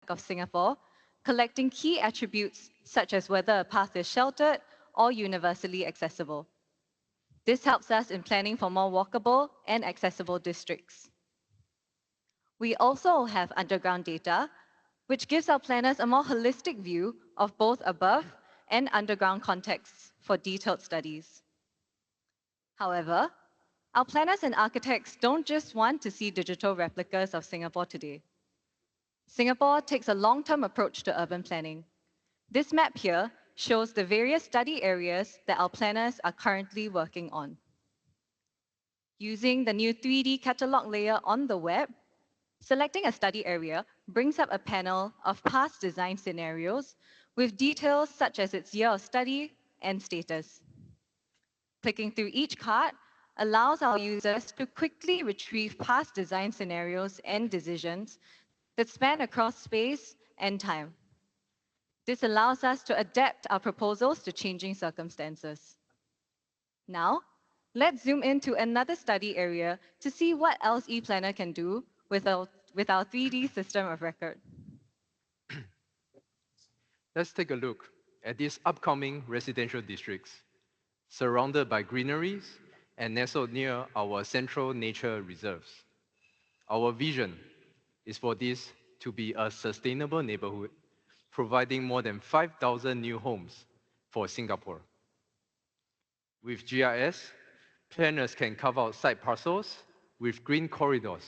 of Singapore, collecting key attributes such as whether a path is sheltered or universally accessible. This helps us in planning for more walkable and accessible districts. We also have underground data, which gives our planners a more holistic view of both above and underground contexts for detailed studies. However, our planners and architects don't just want to see digital replicas of Singapore today. Singapore takes a long-term approach to urban planning. This map here shows the various study areas that our planners are currently working on. Using the new 3D catalog layer on the web, selecting a study area brings up a panel of past design scenarios with details such as its year of study and status. Clicking through each card allows our users to quickly retrieve past design scenarios and decisions that span across space and time. This allows us to adapt our proposals to changing circumstances. Now, let's zoom into another study area to see what else ePlanner can do with our 3D system of record. Let's take a look at these upcoming residential districts, surrounded by greeneries and nestled near our central nature reserves. Our vision is for this to be a sustainable neighborhood, providing more than 5,000 new homes for Singapore. With GIS, planners can carve out site parcels with green corridors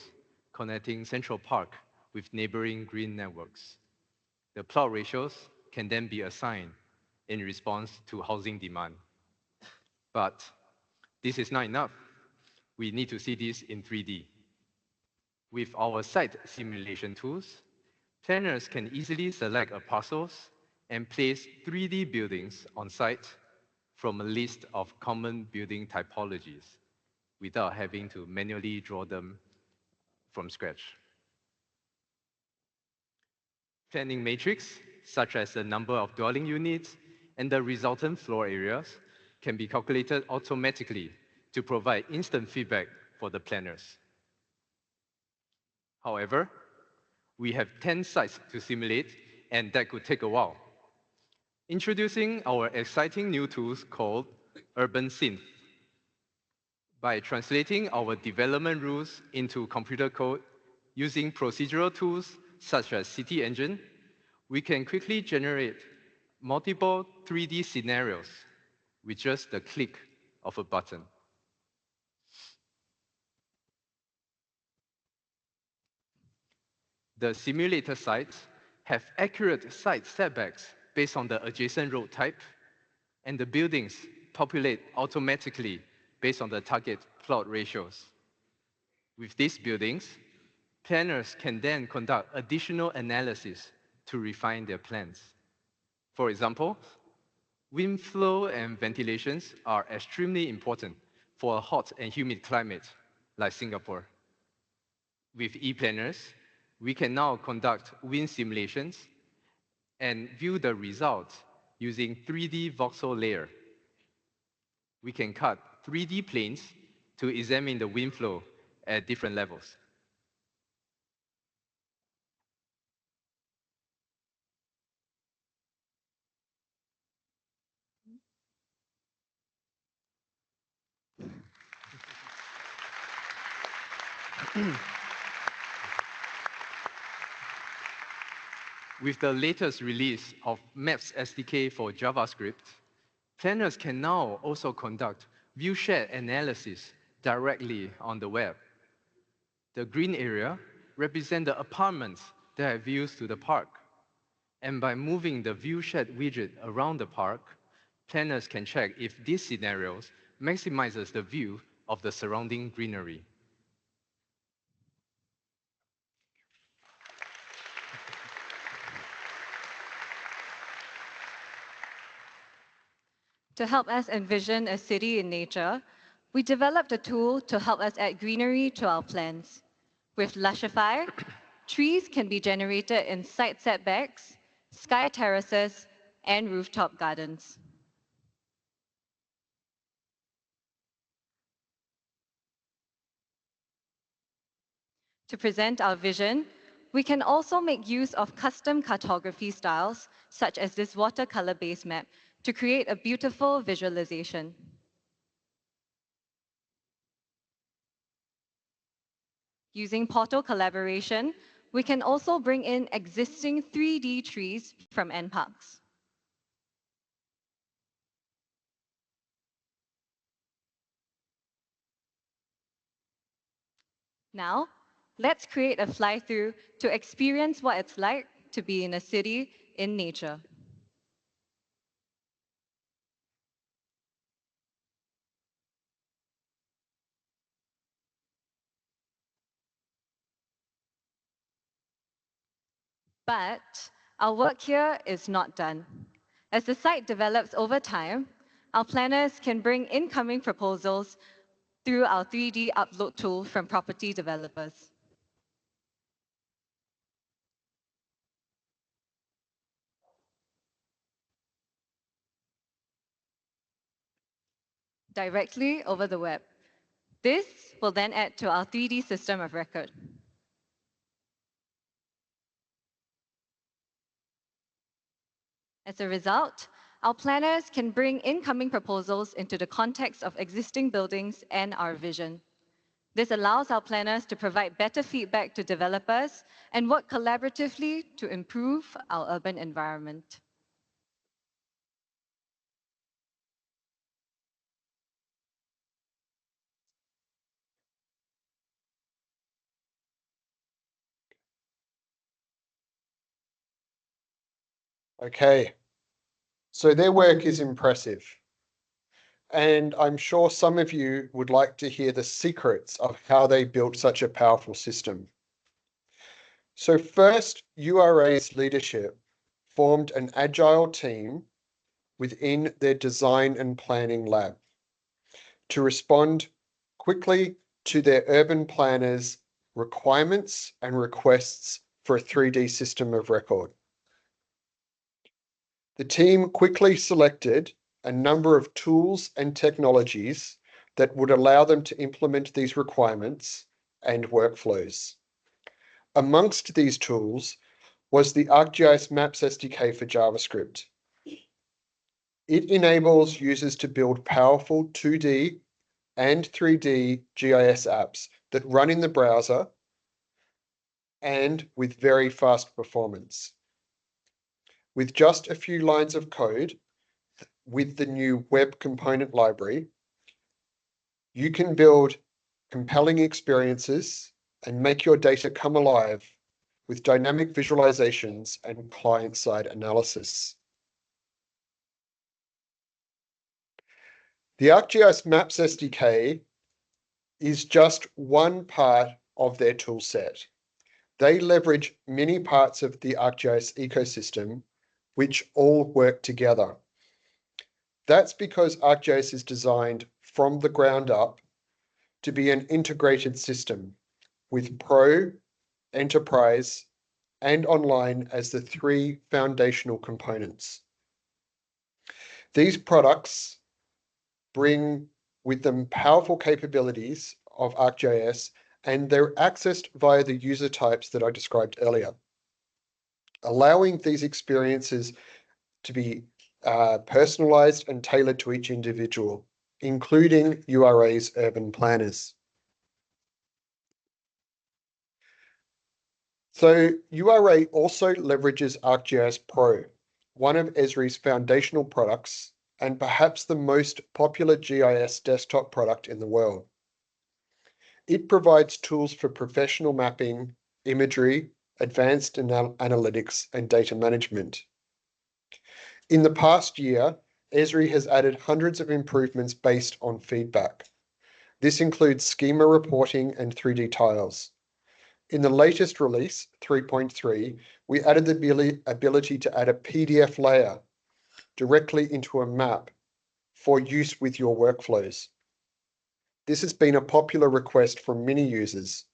connecting Central Park with neighboring green networks. The plot ratios can then be assigned in response to housing demand. But this is not enough. We need to see this in 3D. With our site simulation tools, planners can easily select a parcels and place 3D buildings on site from a list of common building typologies without having to manually draw them from scratch. Planning matrix, such as the number of dwelling units and the resultant floor areas, can be calculated automatically to provide instant feedback for the planners. However, we have 10 sites to simulate, and that could take a while. Introducing our exciting new tools called Urban Synth. By translating our development rules into computer code using procedural tools such as City Engine, we can quickly generate multiple 3D scenarios with just the click of a button. The simulator sites have accurate site setbacks based on the adjacent road type, and the buildings populate automatically based on the target plot ratios. With these buildings, planners can then conduct additional analysis to refine their plans. For example, wind flow and ventilations are extremely important for a hot and humid climate like Singapore. With ePlanners, we can now conduct wind simulations and view the results using 3D voxel layer. We can cut 3D planes to examine the wind flow at different levels. With the latest release of Maps SDK for JavaScript, planners can now also conduct viewshed analysis directly on the web. The green area represents the apartments that have views to the park. And by moving the viewshed widget around the park, planners can check if these scenarios maximizes the view of the surrounding greenery. To help us envision a city in nature, we developed a tool to help us add greenery to our plans. With Lushify, trees can be generated in site setbacks, sky terraces, and rooftop gardens. To present our vision, we can also make use of custom cartography styles, such as this watercolor-based map, to create a beautiful visualization. Using portal collaboration, we can also bring in existing 3D trees from NParks. Now, let's create a fly-through to experience what it's like to be in a city in nature. But our work here is not done. As the site develops over time, our planners can bring incoming proposals through our 3D upload tool from property developers. Directly over the web. This will then add to our 3D system of record. As a result, our planners can bring incoming proposals into the context of existing buildings and our vision. This allows our planners to provide better feedback to developers and work collaboratively to improve our urban environment. Okay, so their work is impressive. And I'm sure some of you would like to hear the secrets of how they built such a powerful system. So first, URA's leadership formed an agile team within their design and planning lab to respond quickly to their urban planners' requirements and requests for a 3D system of record. The team quickly selected a number of tools and technologies that would allow them to implement these requirements and workflows. Amongst these tools was the ArcGIS Maps SDK for JavaScript. It enables users to build powerful 2D and 3D GIS apps that run in the browser and with very fast performance. With just a few lines of code, with the new web component library, you can build compelling experiences and make your data come alive with dynamic visualizations and client-side analysis. The ArcGIS Maps SDK is just one part of their toolset. They leverage many parts of the ArcGIS ecosystem, which all work together. That's because ArcGIS is designed from the ground up to be an integrated system with Pro, Enterprise, and Online as the three foundational components. These products bring with them powerful capabilities of ArcGIS, and they're accessed via the user types that I described earlier, allowing these experiences to be personalized and tailored to each individual, including URA's urban planners. So URA also leverages ArcGIS Pro, one of Esri's foundational products and perhaps the most popular GIS desktop product in the world. It provides tools for professional mapping, imagery, advanced analytics, and data management. In the past year, Esri has added hundreds of improvements based on feedback. This includes schema reporting and 3D tiles. In the latest release, 3.3, we added the ability to add a PDF layer directly into a map for use with your workflows. This has been a popular request from many users,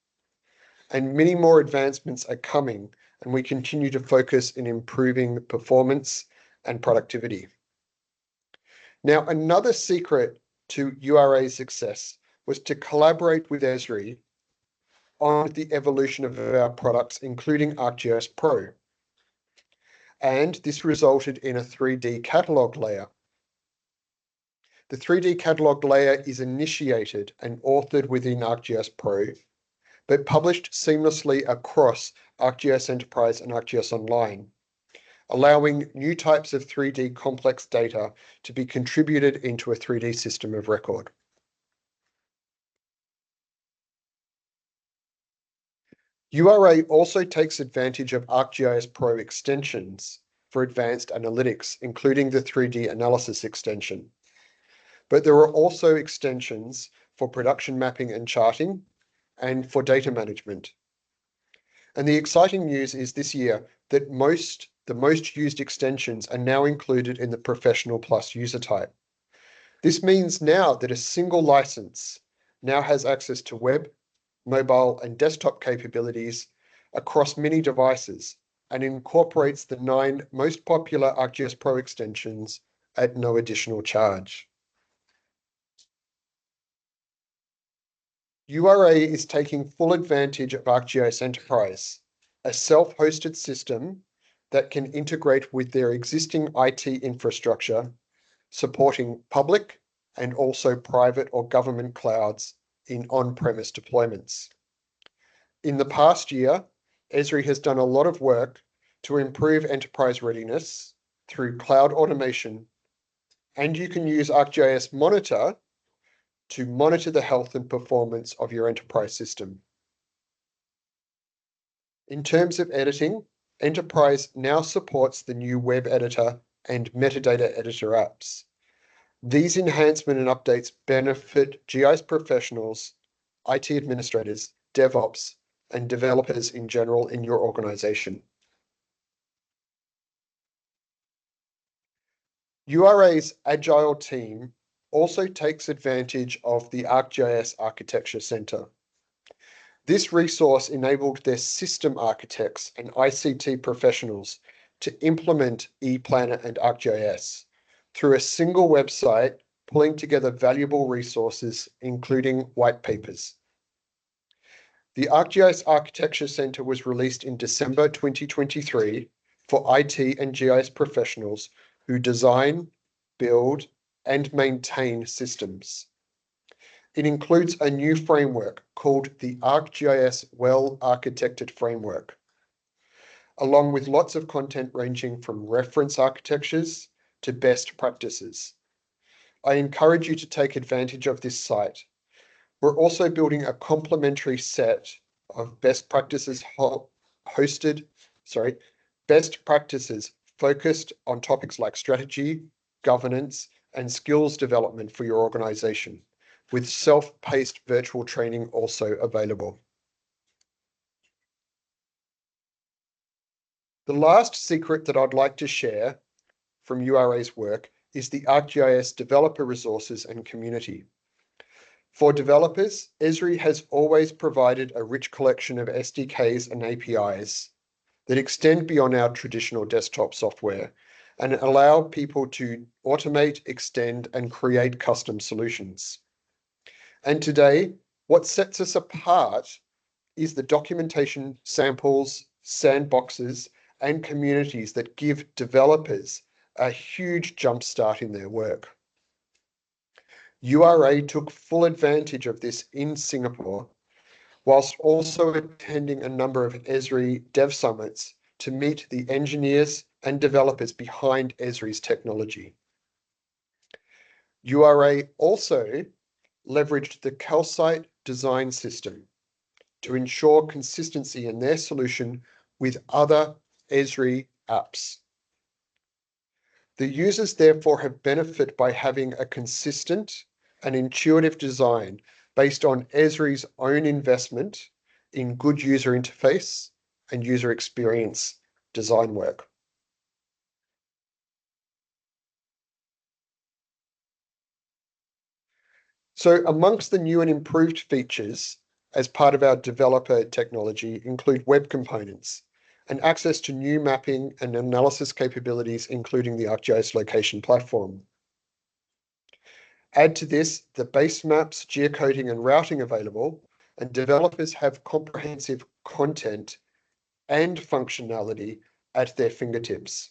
and many more advancements are coming, and we continue to focus in improving performance and productivity. Now, another secret to URA's success was to collaborate with Esri on the evolution of our products, including ArcGIS Pro. And this resulted in a 3D catalog layer. The 3D catalog layer is initiated and authored within ArcGIS Pro, but published seamlessly across ArcGIS Enterprise and ArcGIS Online, allowing new types of 3D complex data to be contributed into a 3D system of record. URA also takes advantage of ArcGIS Pro extensions for advanced analytics, including the 3D analysis extension. But there are also extensions for production mapping and charting and for data management. And the exciting news is this year that the most used extensions are now included in the Professional Plus user type. This means now that a single license now has access to web, mobile, and desktop capabilities across many devices and incorporates the 9 most popular ArcGIS Pro extensions at no additional charge. URA is taking full advantage of ArcGIS Enterprise, a self-hosted system that can integrate with their existing IT infrastructure, supporting public and also private or government clouds in on-premise deployments. In the past year, Esri has done a lot of work to improve enterprise readiness through cloud automation, and you can use ArcGIS Monitor to monitor the health and performance of your enterprise system. In terms of editing, Enterprise now supports the new web editor and metadata editor apps. These enhancements and updates benefit GIS professionals, IT administrators, DevOps, and developers in general in your organization. URA's Agile team also takes advantage of the ArcGIS Architecture Center. This resource enabled their system architects and ICT professionals to implement ePlanner and ArcGIS through a single website, pulling together valuable resources, including white papers. The ArcGIS Architecture Center was released in December 2023 for IT and GIS professionals who design, build, and maintain systems. It includes a new framework called the ArcGIS Well-Architected Framework, along with lots of content ranging from reference architectures to best practices. I encourage you to take advantage of this site. We're also building a complementary set of best practices best practices focused on topics like strategy, governance, and skills development for your organization, with self-paced virtual training also available. The last secret that I'd like to share from URA's work is the ArcGIS developer resources and community. For developers, Esri has always provided a rich collection of SDKs and APIs that extend beyond our traditional desktop software and allow people to automate, extend, and create custom solutions. And today, what sets us apart is the documentation, samples, sandboxes, and communities that give developers a huge jumpstart in their work. URA took full advantage of this in Singapore, whilst also attending a number of Esri Dev Summits to meet the engineers and developers behind Esri's technology. URA also leveraged the calcite design system to ensure consistency in their solution with other Esri apps. The users therefore have benefit by having a consistent and intuitive design based on Esri's own investment in good user interface and user experience design work. So amongst the new and improved features as part of our developer technology include web components and access to new mapping and analysis capabilities, including the ArcGIS location platform. Add to this the base maps, geocoding, and routing available, and developers have comprehensive content and functionality at their fingertips.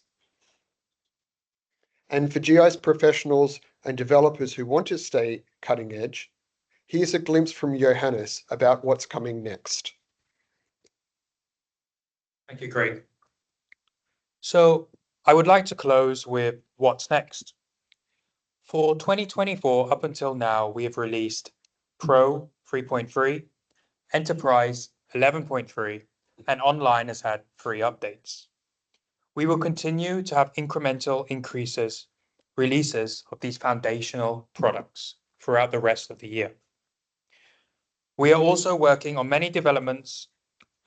And for GIS professionals and developers who want to stay cutting edge, here's a glimpse from Johannes about what's coming next. Thank you, Greg. So I would like to close with what's next. For 2024, up until now, we have released Pro 3.3, Enterprise 11.3, and Online has had 3 updates. We will continue to have incremental releases of these foundational products throughout the rest of the year. We are also working on many developments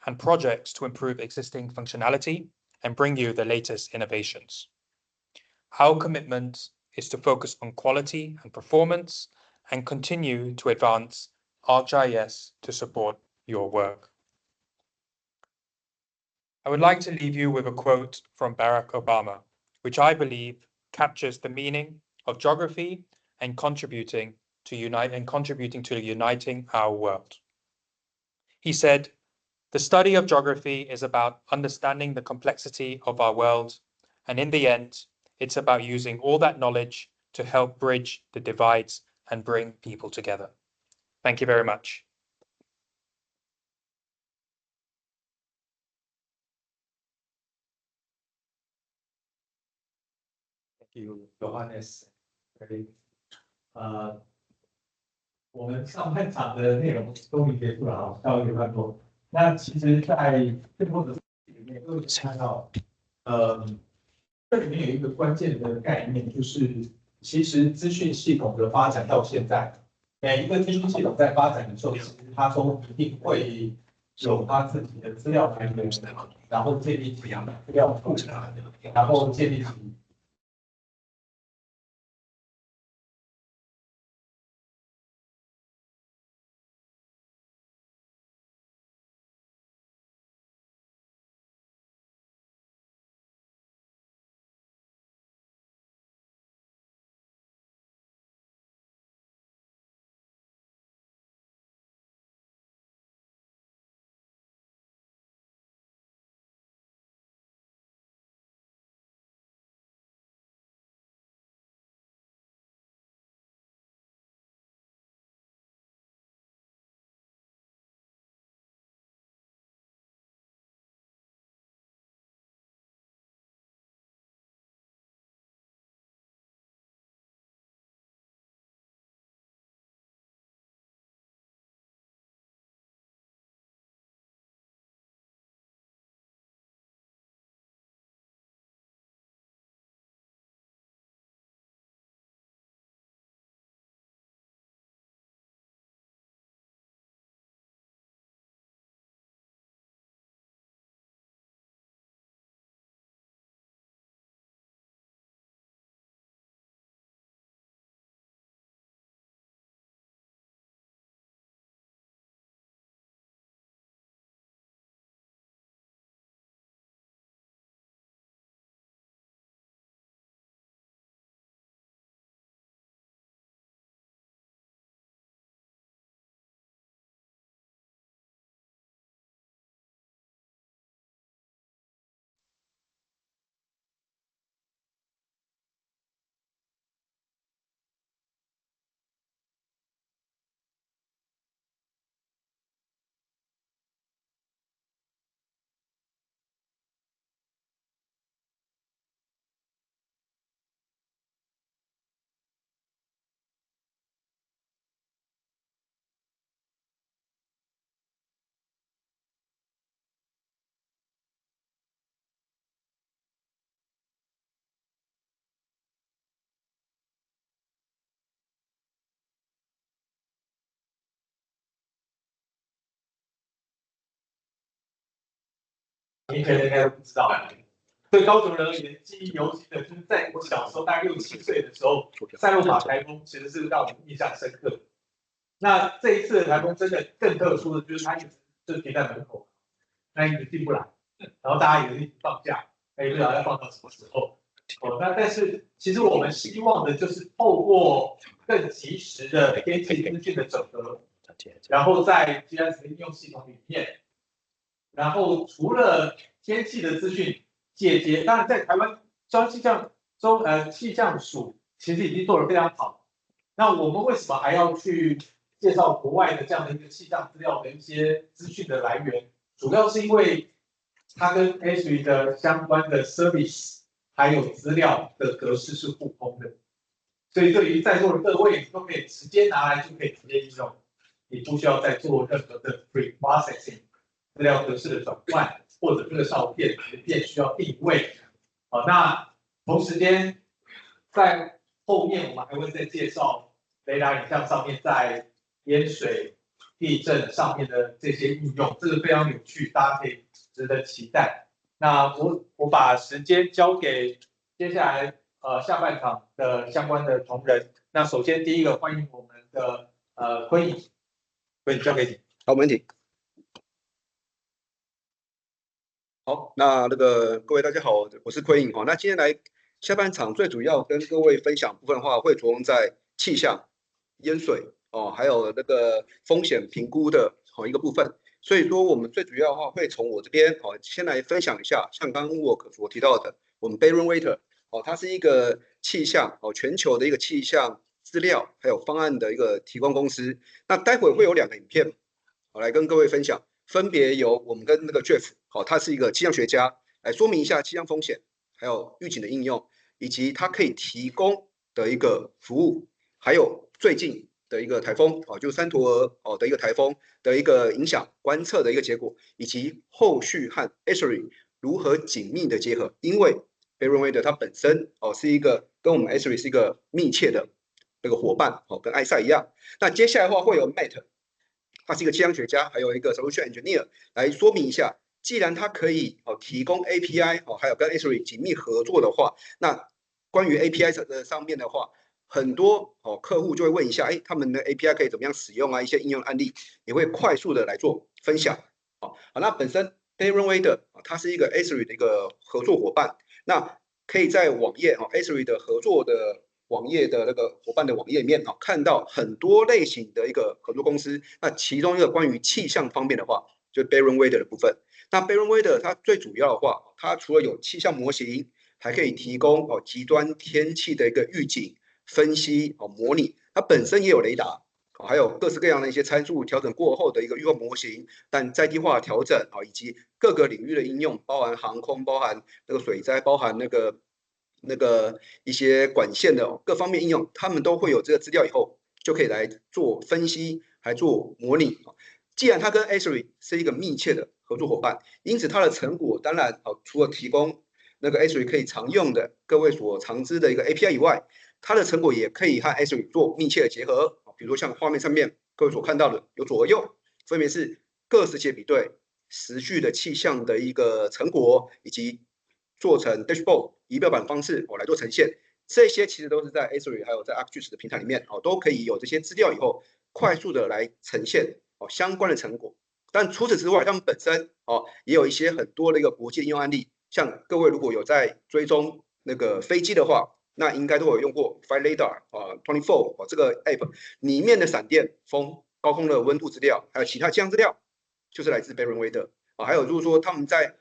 and projects to improve existing functionality and bring you the latest innovations. Our commitment is to focus on quality and performance and continue to advance ArcGIS to support your work. I would like to leave you with a quote from Barack Obama, which I believe captures the meaning of geography and contributing to uniting our world. He said, "The study of geography is about understanding the complexity of our world, and in the end, it's about using all that knowledge to help bridge the divides and bring people together." Thank you very much. Thank you, Johannes. 我们上半场的内容终于结束了啊，到一个段落。那其实，在最后的里面都有看到，这里面有一个关键的概念，就是其实资讯系统的发展到现在，每一个资讯系统在发展的时候，其实它都一定会有它自己的资料来源，然后建立起资料库，然后建立起。你可能应该都不知道，对高雄人而言，记忆犹新的就是在我小时候，大概6、7岁的时候，塞洛马台风其实是让我们印象深刻的。那这一次的台风真的更特殊的就是它一直就停在门口，那一直进不来，然后大家也一直放假，也不知道要放到什么时候。那但是其实我们希望的就是透过更及时的天气资讯的整合，然后在 GIS 的应用系统里面，然后除了天气的资讯借接，当然在台湾气象署其实已经做得非常好。那我们为什么还要去介绍国外的这样的一个气象资料的一些资讯的来源？主要是因为它跟 Esri 的相关的 service 还有资料的格式是互通的，所以对于在座的各位，你都可以直接拿来就可以直接应用，你不需要再做任何的 pre-processing 资料格式的转换，或者这个照片需要定位。好，那同时间在后面我们还会再介绍雷达影像上面在淹水、地震上面的这些应用，这个非常有趣，大家可以值得期待。那我把时间交给接下来下半场的相关的同仁。那首先第一个欢迎我们的坤颖，交给你。好，没问题。好，那各位大家好，我是坤颖哈。那今天来下半场最主要跟各位分享部分的话，会着重在气象、淹水还有风险评估的一个部分。所以说我们最主要的话会从我这边先来分享一下，像刚刚我所提到的，我们 Baron Water 它是一个气象全球的一个气象资料还有方案的一个提供公司。那待会会有2个影片来跟各位分享，分别由我们跟Jeff 他是一个气象学家，来说明一下气象风险还有预警的应用，以及它可以提供的一个服务，还有最近的一个台风就三陀的一个台风的一个影响观测的一个结果，以及后续和 Esri 如何紧密的结合。因为 Baron Water 它本身是一个跟我们 Esri 是一个密切的伙伴跟 ICEYE 一样。那接下来的话会有 Matt， 他是一个气象学家，还有一个 Solution Engineer 来说明一下，既然它可以提供 API 还有跟 Esri 紧密合作的话，那关于 API 的上面的话，很多客户就会问一下，他们的 API 可以怎么样使用啊？一些应用案例也会快速的来做分享。好，那本身 Baron Water 它是一个 Esri 的一个合作伙伴，那可以在网页Esri 的合作的网页的伙伴的网页里面看到很多类型的一个合作公司。那其中一个关于气象方面的话，就是 Baron Water 的部分。那 Baron Water 它最主要的话，它除了有气象模型，还可以提供极端天气的一个预警、分析模拟，它本身也有雷达，还有各式各样的一些参数调整过后的一个预报模型，但在地化调整以及各个领域的应用，包含航空、包含水灾、包含一些管线的各方面应用，他们都会有这个资料以后，就可以来做分析，还做模拟。既然它跟 Esri 是一个密切的合作伙伴，因此它的成果当然除了提供Esri 可以常用的各位所常知的一个 API 以外，它的成果也可以和 Esri 做密切的结合。比如说像画面上面各位所看到的，有左右分别是各时节比对时序的气象的一个成果，以及做成 dashboard 仪表板方式来做呈现。这些其实都是在 Esri 还有在 ArcGIS 的平台里面都可以有这些资料以后，快速的来呈现相关的成果。但除此之外，他们本身也有一些很多的一个国际应用案例，像各位如果有在追踪飞机的话，那应该都有用过 Flight Radar 24这个 app 里面的闪电、风、高空的温度资料，还有其他气象资料，就是来自 Baron Water 还有就是说他们在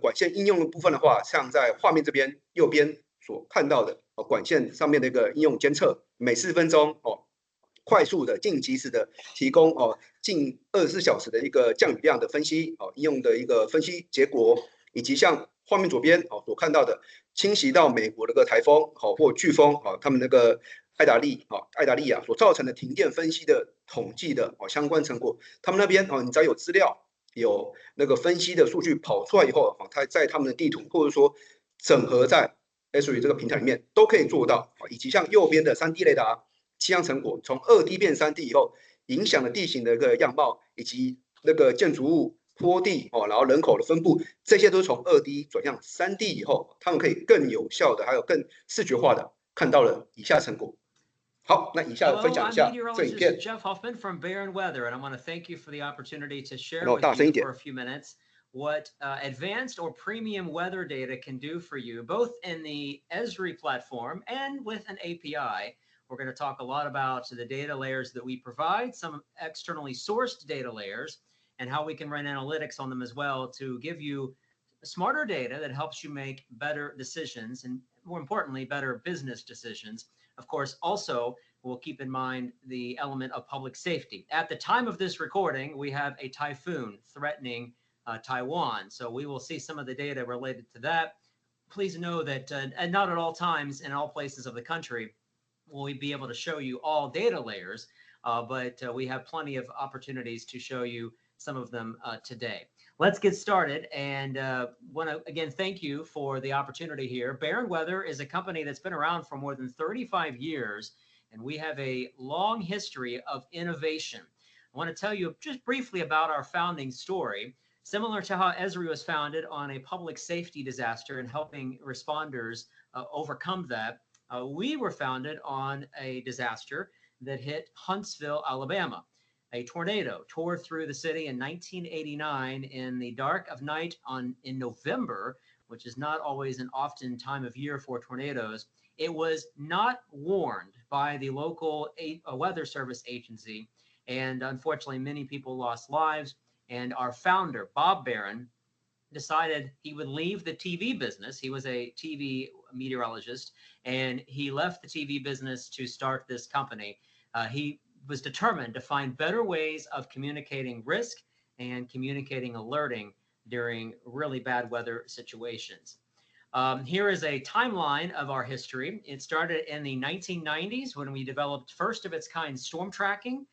管线应用的部分的话，像在画面这边右边所看到的管线上面的一个应用监测，每4分钟快速的、近即时的提供近24小时的一个降雨量的分析应用的一个分析结果，以及像画面左边所看到的侵袭到美国的台风或飓风他们爱达利亚所造成的停电分析的统计的相关成果，他们那边你只要有资料有分析的数据跑出来以后它在他们的地图或者说整合在 Esri 这个平台里面都可以做到以及像右边的3D 雷达气象成果，从2D 变3D 以后，影响了地形的一个样貌，以及建筑物、坡地然后人口的分布，这些都是从2D 转向3D 以后，他们可以更有效的，还有更视觉化的看到了以下成果。好，那以下分享一下这影片。 Jeff Hoffman from Baron Weather, and I want to thank you for the opportunity to share 然后 with 大声一 you 点。 for a few minutes what advanced or premium weather data can do for you, both in the Esri platform and with an API, We're going to talk a lot about the data layers that we provide, some externally sourced data layers, and how we can run analytics on them as well to give you smarter data that helps you make better decisions and, more importantly, better business decisions. Of course, also, we'll keep in mind the element of public safety. At the time of this recording, we have a typhoon threatening Taiwan. So we will see some of the data related to that. Please know that and not at all times in all places of the country will we be able to show you all data layers, but we have plenty of opportunities to show you some of them today. Let's get started, and want to again thank you for the opportunity here. Barron Weather is a company that's been around for more than 35 years, and we have a long history of innovation. I want to tell you just briefly about our founding story. Similar to how Esri was founded on a public safety disaster and helping responders overcome that, we were founded on a disaster that hit Huntsville, Alabama. A tornado tore through the city in 1989 in the dark of night in November, which is not always an often time of year for tornadoes. It was not warned by the local weather service agency, and unfortunately, many people lost lives. And our founder, Bob Barron, decided he would leave the TV business. He was a TV meteorologist, and he left the TV business to start this company. He was determined to find better ways of communicating risk and communicating alerting during really bad weather situations. Here is a timeline of our history. It started in the 1990s when we developed first of its kind storm tracking.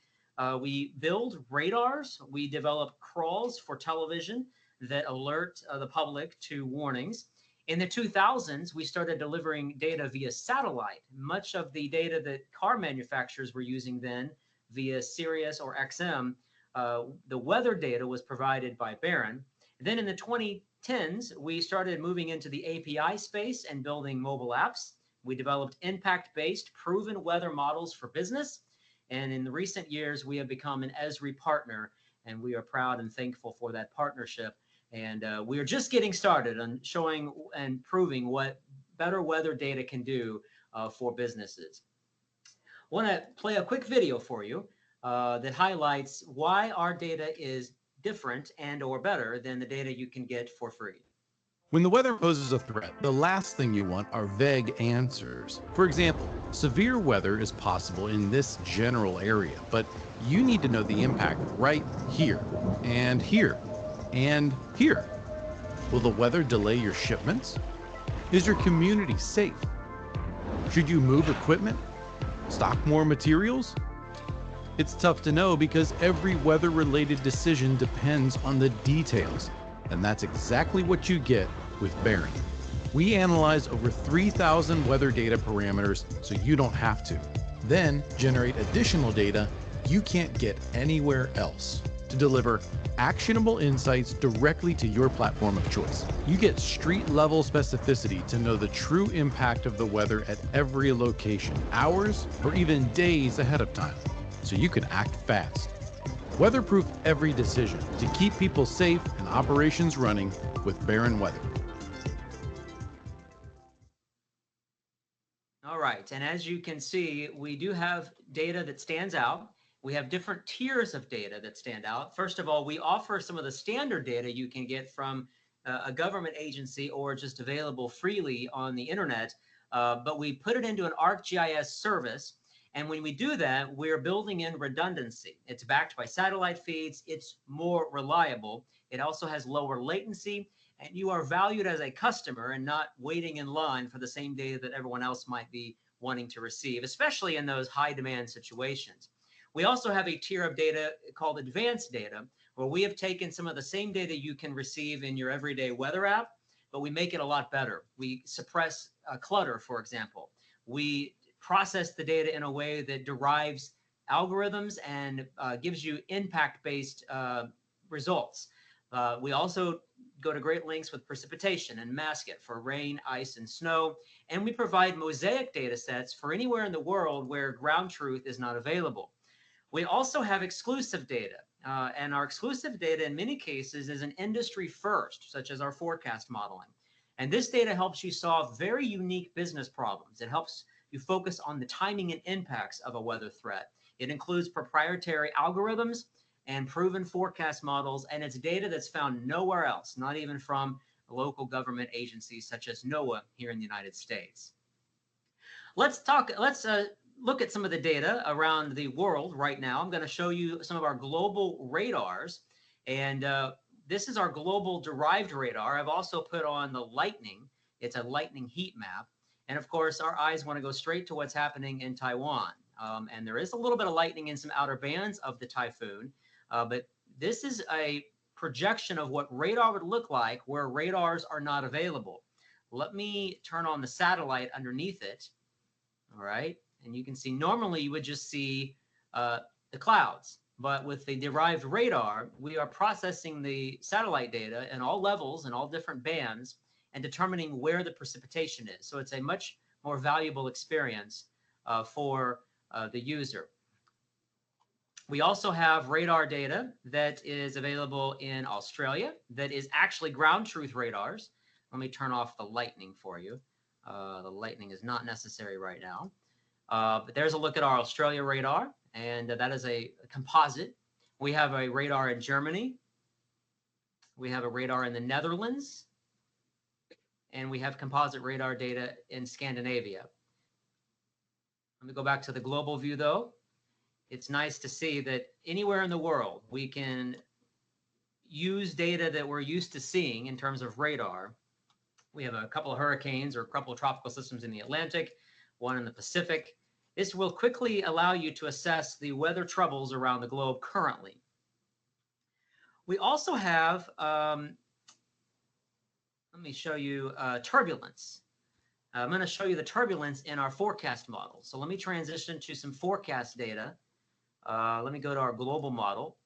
We build radars. We develop crawls for television that alert the public to warnings. In the 2000s, we started delivering data via satellite. Much of the data that car manufacturers were using then via Sirius or XM, the weather data was provided by Barron. Then in the 2010s, we started moving into the API space and building mobile apps. We developed impact-based proven weather models for business. And in the recent years, we have become an Esri partner, and we are proud and thankful for that partnership. And we are just getting started on showing and proving what better weather data can do for businesses. I want to play a quick video for you that highlights why our data is different and or better than the data you can get for free. When the weather poses a threat, the last thing you want are vague answers. For example, severe weather is possible in this general area, but you need to know the impact right here, and here, and here. Will the weather delay your shipments? Is your community safe? Should you move equipment? Stock more materials? It's tough to know because every weather-related decision depends on the details. And that's exactly what you get with Barron. We analyze over 3,000 weather data parameters so you don't have to. Then generate additional data you can't get anywhere else to deliver actionable insights directly to your platform of choice. You get street-level specificity to know the true impact of the weather at every location, hours or even days ahead of time, so you can act fast. Weatherproof every decision to keep people safe and operations running with Barron Weather. All right, and as you can see, we do have data that stands out. We have different tiers of data that stand out. First of all, we offer some of the standard data you can get from a government agency or just available freely on the internet, but we put it into an ArcGIS service. And when we do that, we're building in redundancy. It's backed by satellite feeds. It's more reliable. It also has lower latency, and you are valued as a customer and not waiting in line for the same data that everyone else might be wanting to receive, especially in those high demand situations. We also have a tier of data called advanced data, where we have taken some of the same data you can receive in your everyday weather app, but we make it a lot better. We suppress clutter, for example. We process the data in a way that derives algorithms and gives you impact-based results. We also go to great lengths with precipitation and mask it for rain, ice, and snow. And we provide mosaic data sets for anywhere in the world where ground truth is not available. We also have exclusive data. And our exclusive data in many cases is an industry first, such as our forecast modeling. And this data helps you solve very unique business problems. It helps you focus on the timing and impacts of a weather threat. It includes proprietary algorithms and proven forecast models, and it's data that's found nowhere else, not even from local government agencies such as NOAA here in the United States. Let's look at some of the data around the world right now. I'm going to show you some of our global radars, and this is our global derived radar. I've also put on the lightning. It's a lightning heat map. And of course, our eyes want to go straight to what's happening in Taiwan. And there is a little bit of lightning in some outer bands of the typhoon, but this is a projection of what radar would look like where radars are not available. Let me turn on the satellite underneath it. All right. And you can see normally you would just see the clouds, but with the derived radar, we are processing the satellite data in all levels and all different bands and determining where the precipitation is. So it's a much more valuable experience for the user. We also have radar data that is available in Australia that is actually ground truth radars. Let me turn off the lightning for you. The lightning is not necessary right now. But there's a look at our Australia radar, and that is a composite. We have a radar in Germany. We have a radar in the Netherlands. And we have composite radar data in Scandinavia. Let me go back to the global view, though. It's nice to see that anywhere in the world, we can use data that we're used to seeing in terms of radar. We have a couple of hurricanes or a couple of tropical systems in the Atlantic, one in the Pacific. This will quickly allow you to assess the weather troubles around the globe currently. We also have, let me show you turbulence. I'm going to show you the turbulence in our forecast model. So let me transition to some forecast data. Let me go to our global model.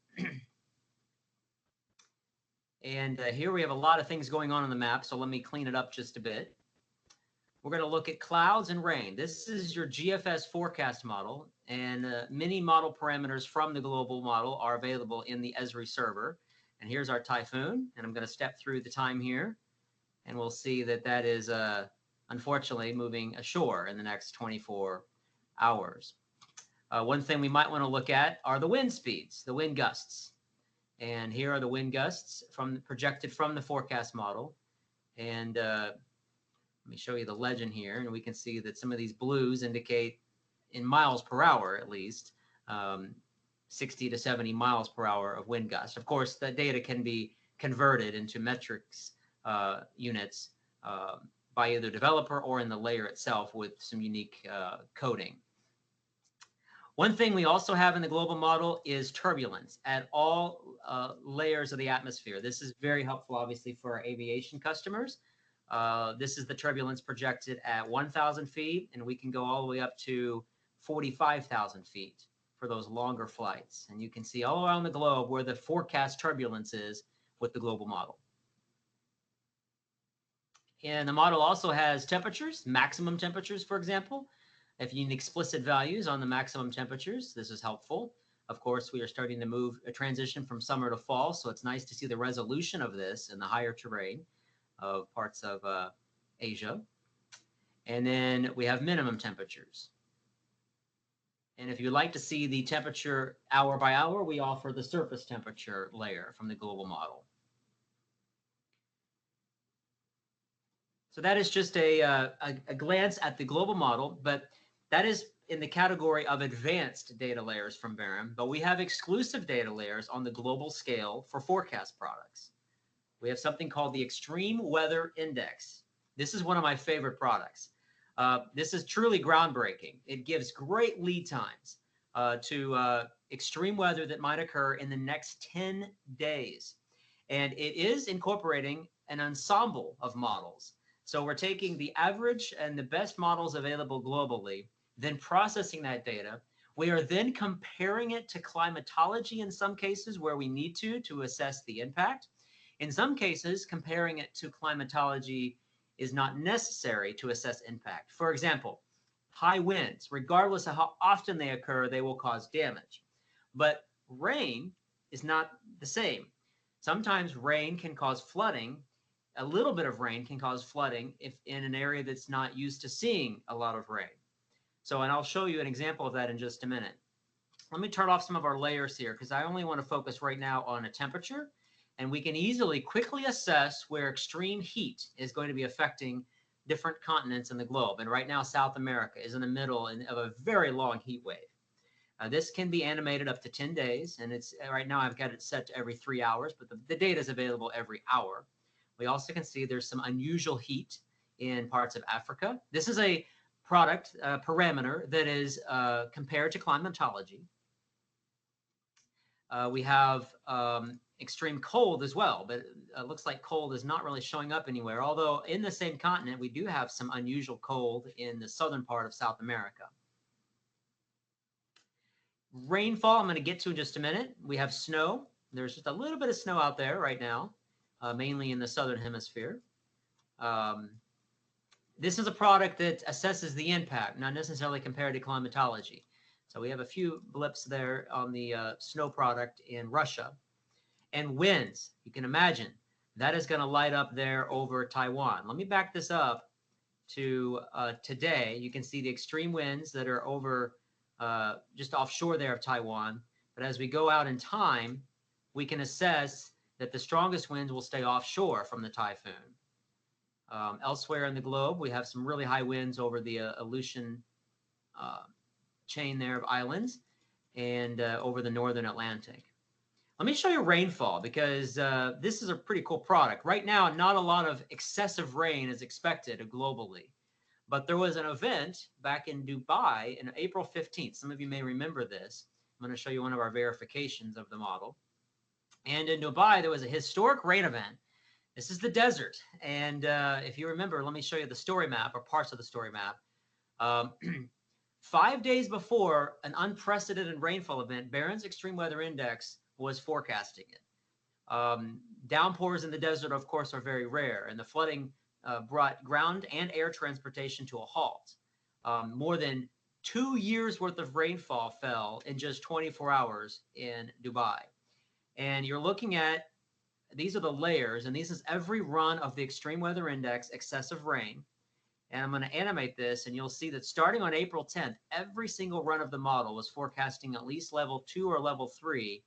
And here we have a lot of things going on the map, so let me clean it up just a bit. We're going to look at clouds and rain. This is your GFS forecast model, and many model parameters from the global model are available in the Esri server. And here's our typhoon, and I'm going to step through the time here, and we'll see that that is unfortunately moving ashore in the next 24 hours. One thing we might want to look at are the wind speeds, the wind gusts. And here are the wind gusts projected from the forecast model. And let me show you the legend here. And we can see that some of these blues indicate in miles per hour, at least, 60 to 70 miles per hour of wind gusts. Of course, the data can be converted into metrics units by either developer or in the layer itself with some unique coding. One thing we also have in the global model is turbulence at all layers of the atmosphere. This is very helpful, obviously, for our aviation customers. This is the turbulence projected at 1,000 feet, and we can go all the way up to 45,000 feet for those longer flights. And you can see all around the globe where the forecast turbulence is with the global model. And the model also has temperatures, maximum temperatures, for example. If you need explicit values on the maximum temperatures, this is helpful. Of course, we are starting to move a transition from summer to fall, so it's nice to see the resolution of this in the higher terrain of parts of Asia. And then we have minimum temperatures. And if you'd like to see the temperature hour by hour, we offer the surface temperature layer from the global model. So that is just a glance at the global model, but that is in the category of advanced data layers from BERM, but we have exclusive data layers on the global scale for forecast products. We have something called the Extreme Weather Index. This is one of my favorite products. This is truly groundbreaking. It gives great lead times to extreme weather that might occur in the next 10 days. And it is incorporating an ensemble of models. So we're taking the average and the best models available globally, then processing that data. We are then comparing it to climatology in some cases where we need to assess the impact. In some cases, comparing it to climatology is not necessary to assess impact. For example, high winds, regardless of how often they occur, they will cause damage. But rain is not the same. Sometimes rain can cause flooding. A little bit of rain can cause flooding if in an area that's not used to seeing a lot of rain. So, and I'll show you an example of that in just a minute. Let me turn off some of our layers here because I only want to focus right now on a temperature, and we can easily quickly assess where extreme heat is going to be affecting different continents in the globe. And right now, South America is in the middle of a very long heat wave. This can be animated up to 10 days, and it's right now I've got it set to every 3 hours, but the data is available every hour. We also can see there's some unusual heat in parts of Africa. This is a product parameter that is compared to climatology. We have extreme cold as well, but it looks like cold is not really showing up anywhere, although in the same continent, we do have some unusual cold in the southern part of South America. Rainfall, I'm going to get to in just a minute. We have snow. There's just a little bit of snow out there right now, mainly in the southern hemisphere. This is a product that assesses the impact, not necessarily compared to climatology. So we have a few blips there on the snow product in Russia. And winds, you can imagine, that is going to light up there over Taiwan. Let me back this up to today. You can see the extreme winds that are over just offshore there of Taiwan. But as we go out in time, we can assess that the strongest winds will stay offshore from the typhoon. Elsewhere in the globe, we have some really high winds over the Aleutian chain there of islands and over the northern Atlantic. Let me show you rainfall because this is a pretty cool product. Right now, not a lot of excessive rain is expected globally. But there was an event back in Dubai on April 15th. Some of you may remember this. I'm going to show you one of our verifications of the model. And in Dubai, there was a historic rain event. This is the desert. And if you remember, let me show you the story map or parts of the story map. 5 days before an unprecedented rainfall event, Barron's Extreme Weather Index was forecasting it. Downpours in the desert, of course, are very rare, and the flooding brought ground and air transportation to a halt. More than 2 years worth of rainfall fell in just 24 hours in Dubai. And you're looking at, these are the layers, and this is every run of the Extreme Weather Index excessive rain. And I'm going to animate this, and you'll see that starting on April 10th, every single run of the model was forecasting at least level 2 or level 3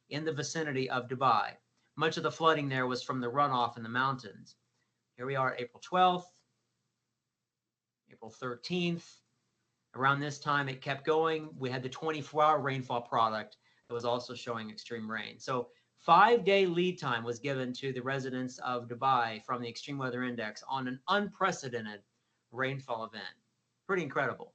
in the vicinity of Dubai. Much of the flooding there was from the runoff in the mountains. Here we are at April 12th, April 13th. Around this time, it kept going. We had the 24-hour rainfall product that was also showing extreme rain. So 5-day lead time was given to the residents of Dubai from the Extreme Weather Index on an unprecedented rainfall event. Pretty incredible.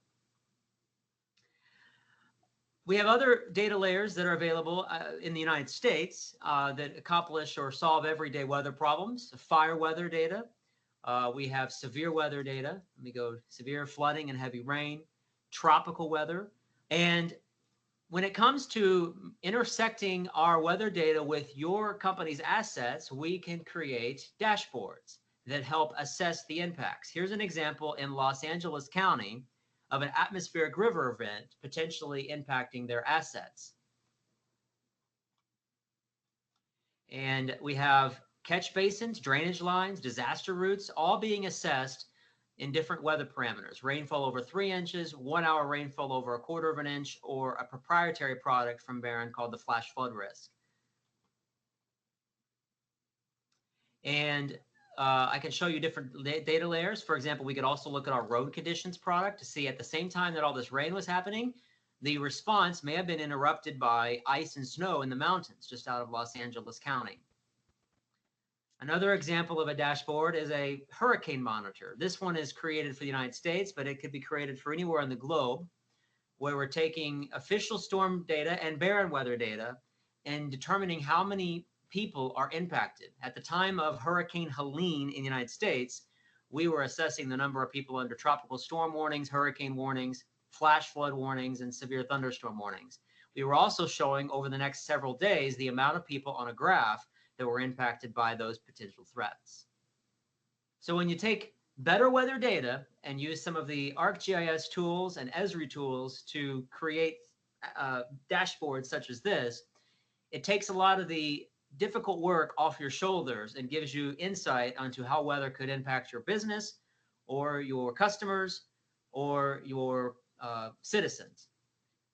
We have other data layers that are available in the United States that accomplish or solve everyday weather problems. Fire weather data. We have severe weather data. Let me go severe flooding and heavy rain, tropical weather. And when it comes to intersecting our weather data with your company's assets, we can create dashboards that help assess the impacts. Here's an example in Los Angeles County of an atmospheric river event potentially impacting their assets. And we have catch basins, drainage lines, disaster routes, all being assessed in different weather parameters. Rainfall over 3 inches, 1 hour rainfall over 1/4 of an inch, or a proprietary product from Barron called the flash flood risk. And I can show you different data layers. For example, we could also look at our road conditions product to see at the same time that all this rain was happening, the response may have been interrupted by ice and snow in the mountains just out of Los Angeles County. Another example of a dashboard is a hurricane monitor. This one is created for the United States, but it could be created for anywhere in the globe, where we're taking official storm data and Barron weather data and determining how many people are impacted. At the time of Hurricane Helene in the United States, we were assessing the number of people under tropical storm warnings, hurricane warnings, flash flood warnings, and severe thunderstorm warnings. We were also showing over the next several days the amount of people on a graph that were impacted by those potential threats. So when you take better weather data and use some of the ArcGIS tools and Esri tools to create dashboards such as this, it takes a lot of the difficult work off your shoulders and gives you insight onto how weather could impact your business or your customers or your citizens.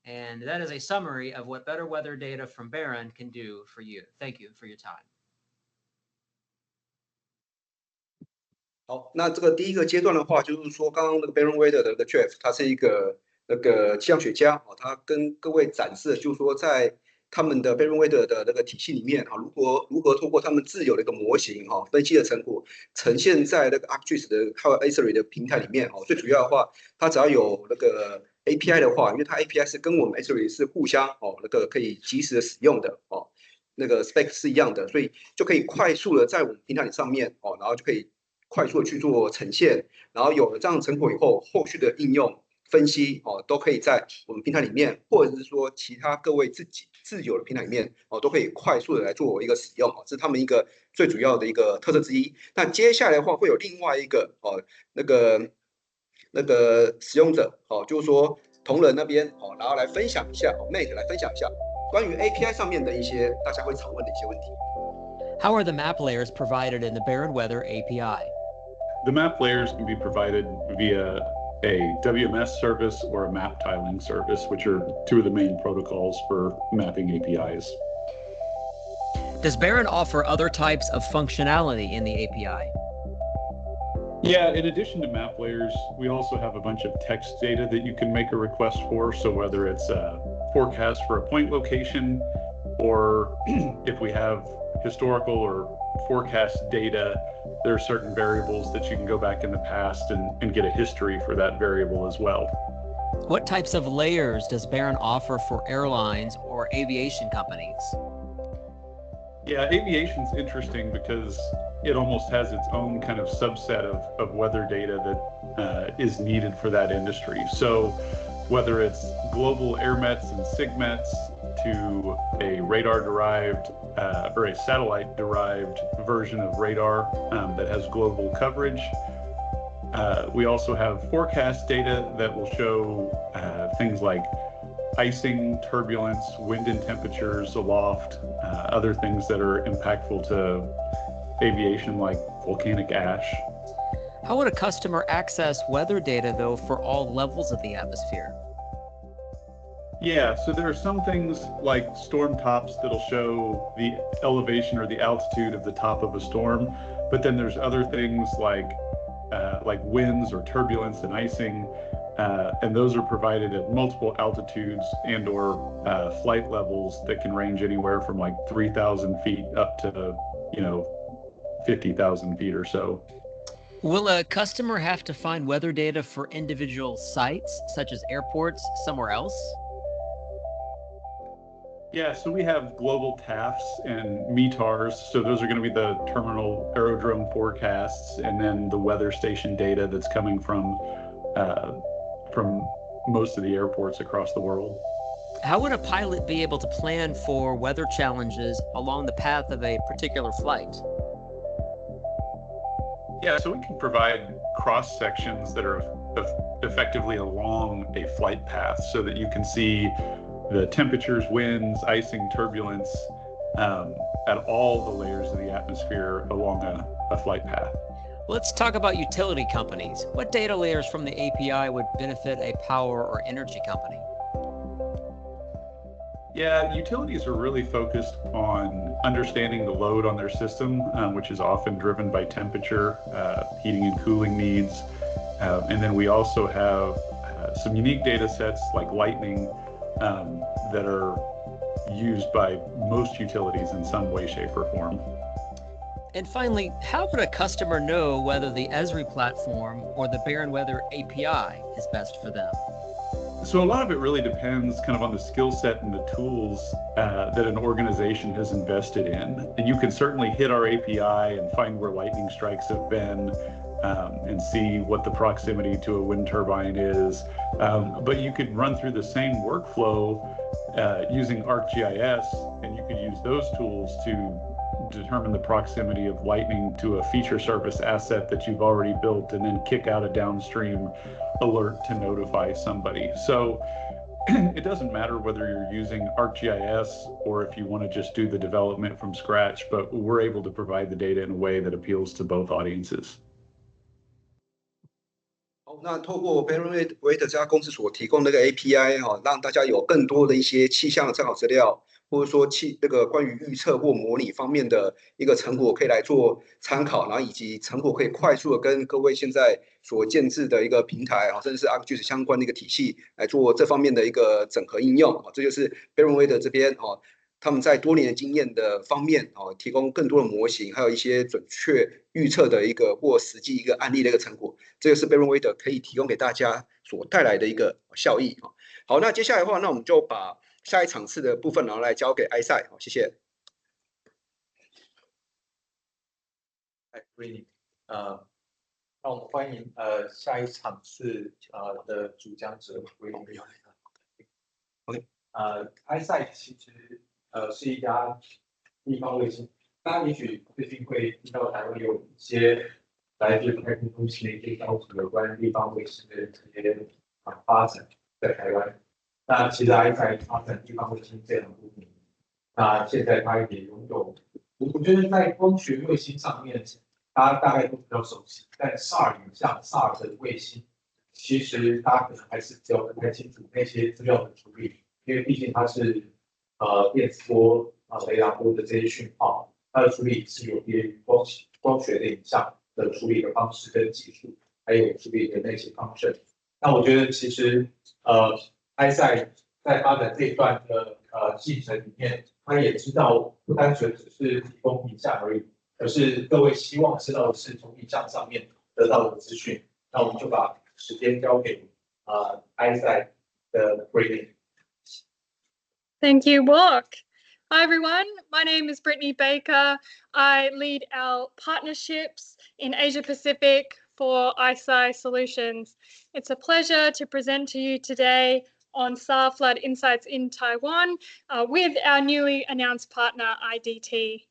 And that is a summary of what better weather data from Barron can do for you. Thank you for your time. 好，那这个第一个阶段的话，就是说刚刚那个 Baron Weather 的那个 Jeff， 他是一个那个气象学家啊，他跟各位展示，就是说在他们的 Baron Weather 的那个体系里面啊，如何通过他们自有的一个模型哈，分析的成果呈现在那个 ArcGIS 的还有 Esri 的平台里面哦。最主要的话，它只要有那个 API 的话，因为它 API 是跟我们 Esri 是互相那个可以及时的使用的哦，那个 spec 是一样的，所以就可以快速的在我们平台上面然后就可以快速的去做呈现，然后有了这样的成果以后，后续的应用分析都可以在我们平台里面，或者是说其他各位自己自有的平台里面都可以快速的来做一个使用这是他们一个最主要的一个特色之一。那接下来的话会有另外一个那个使用者就是说同仁那边然后来分享一下Mate 来分享一下关于 API 上面的一些大家会常问的一些问题。How are the map layers provided in the Barron Weather API? The map layers can be provided via a WMS service or a map tiling service, which are two of the main protocols for mapping APIs. Does Barron offer other types of functionality in the API? Yeah, in addition to map layers, we also have a bunch of text data that you can make a request for. So whether it's a forecast for a point location, or if we have historical or forecast data, there are certain variables that you can go back in the past and get a history for that variable as well. What types of layers does Barron offer for airlines or aviation companies? Yeah, aviation's interesting because it almost has its own kind of subset of weather data that is needed for that industry. So whether it's global airmets and sigmets to a radar-derived or a satellite-derived version of radar that has global coverage. We also have forecast data that will show things like icing, turbulence, wind and temperatures aloft, other things that are impactful to aviation like volcanic ash. How would a customer access weather data, though, for all levels of the atmosphere? Yeah, so there are some things like storm tops that'll show the elevation or the altitude of the top of a storm, but then there's other things like winds or turbulence and icing, and those are provided at multiple altitudes and or flight levels that can range anywhere from like 3,000 feet up to 50,000 feet or so. Will a customer have to find weather data for individual sites, such as airports, somewhere else? Yeah, so we have global TAFs and METARs. So those are going to be the terminal aerodrome forecasts, and then the weather station data that's coming from most of the airports across the world. How would a pilot be able to plan for weather challenges along the path of a particular flight? Yeah, so we can provide cross sections that are effectively along a flight path so that you can see the temperatures, winds, icing, turbulence at all the layers of the atmosphere along a flight path. Let's talk about utility companies. What data layers from the API would benefit a power or energy company? Yeah, utilities are really focused on understanding the load on their system, which is often driven by temperature, heating and cooling needs. And then we also have some unique data sets like lightning that are used by most utilities in some way, shape, or form. And finally, how would a customer know whether the Esri platform or the Barron Weather API is best for them? So a lot of it really depends kind of on the skill set and the tools that an organization has invested in. And you can certainly hit our API and find where lightning strikes have been and see what the proximity to a wind turbine is. But you could run through the same workflow using ArcGIS, and you could use those tools to determine the proximity of lightning to a feature surface asset that you've already built and then kick out a downstream alert to notify somebody. So it doesn't matter whether you're using ArcGIS or if you want to just do the development from scratch, but we're able to provide the data in a way that appeals to both audiences. 好，那透过 Berryweight 这家公司所提供的那个 API 哈，让大家有更多的一些气象的参考资料，或者说关于预测或模拟方面的一个成果可以来做参考，然后以及成果可以快速的跟各位现在所建制的一个平台啊，甚至是 ArcGIS 相关的一个体系来做这方面的一个整合应用啊，这就是 Berryweight 这边哈。他们在多年的经验的方面，提供更多的模型，还有一些准确预测的一个或实际一个案例的一个成果，这个是 Berryweight 可以提供给大家所带来的一个效益。好，那接下来的话，那我们就把下一场次的部分，然后来交给ICEYE。好，谢谢。那我们欢迎下一场次的主讲者William。OK， ICEYE 其实是一家地方卫星，大家也许最近会听到台湾有一些来自太空中心的一些消息，有关地方卫星的这些发展在台湾。那其实ICEYE发展地方卫星这样部分，那现在它也拥有，我觉得在光学卫星上面，大家大概都比较熟悉，但 SAR 影像 SAR 的卫星，其实大家可能还是比较不太清楚那些资料的处理，因为毕竟它是电磁波雷达波的这些讯号，它的处理是有别于光学的影像的处理的方式跟技术，还有处理的那些方式。那我觉得其实ICEYE 在发展这一段的进程里面，他也知道不单纯只是提供影像而已，而是各位希望知道的是从影像上面得到的资讯。那我们就把时间交给ICEYE的 Brittany。Thank you, Walk. Hi, everyone. My name is Brittany Baker. I lead our partnerships in Asia Pacific for ICEYE Solutions. It's a pleasure to present to you today on SAR flood insights in Taiwan with our newly announced partner, IDT.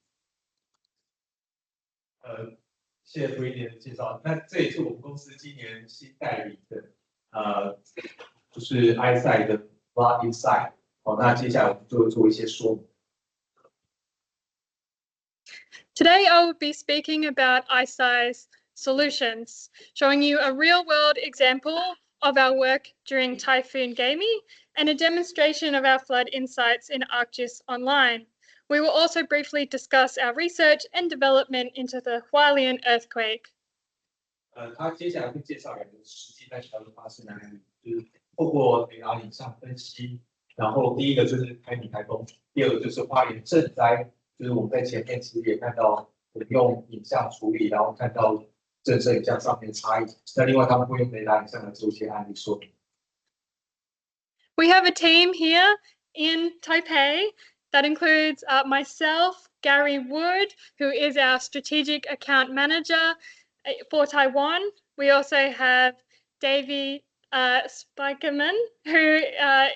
谢谢 Brittany 的介绍。那这也是我们公司今年新代理的，就是 ICEYE 的 Flood Insight。那接下来我们就做一些说明。Today, I will be speaking about ICEYE's solutions, showing you a real-world example of our work during Typhoon Gami and a demonstration of our flood insights in ArcGIS Online. We will also briefly discuss our research and development into the Hualien earthquake. 他接下来会介绍两个实际在台湾发生的案例，就是透过雷达影像分析，然后第一个就是开米台风，第二个就是花莲震灾，就是我们在前面其实也看到我们用影像处理，然后看到震慑影像上面的差异。那另外他们会用雷达影像来做一些案例说明。We have a team here in Taipei that includes myself, Gary Wood, who is our strategic account manager for Taiwan. We also have Davey Spikeman, who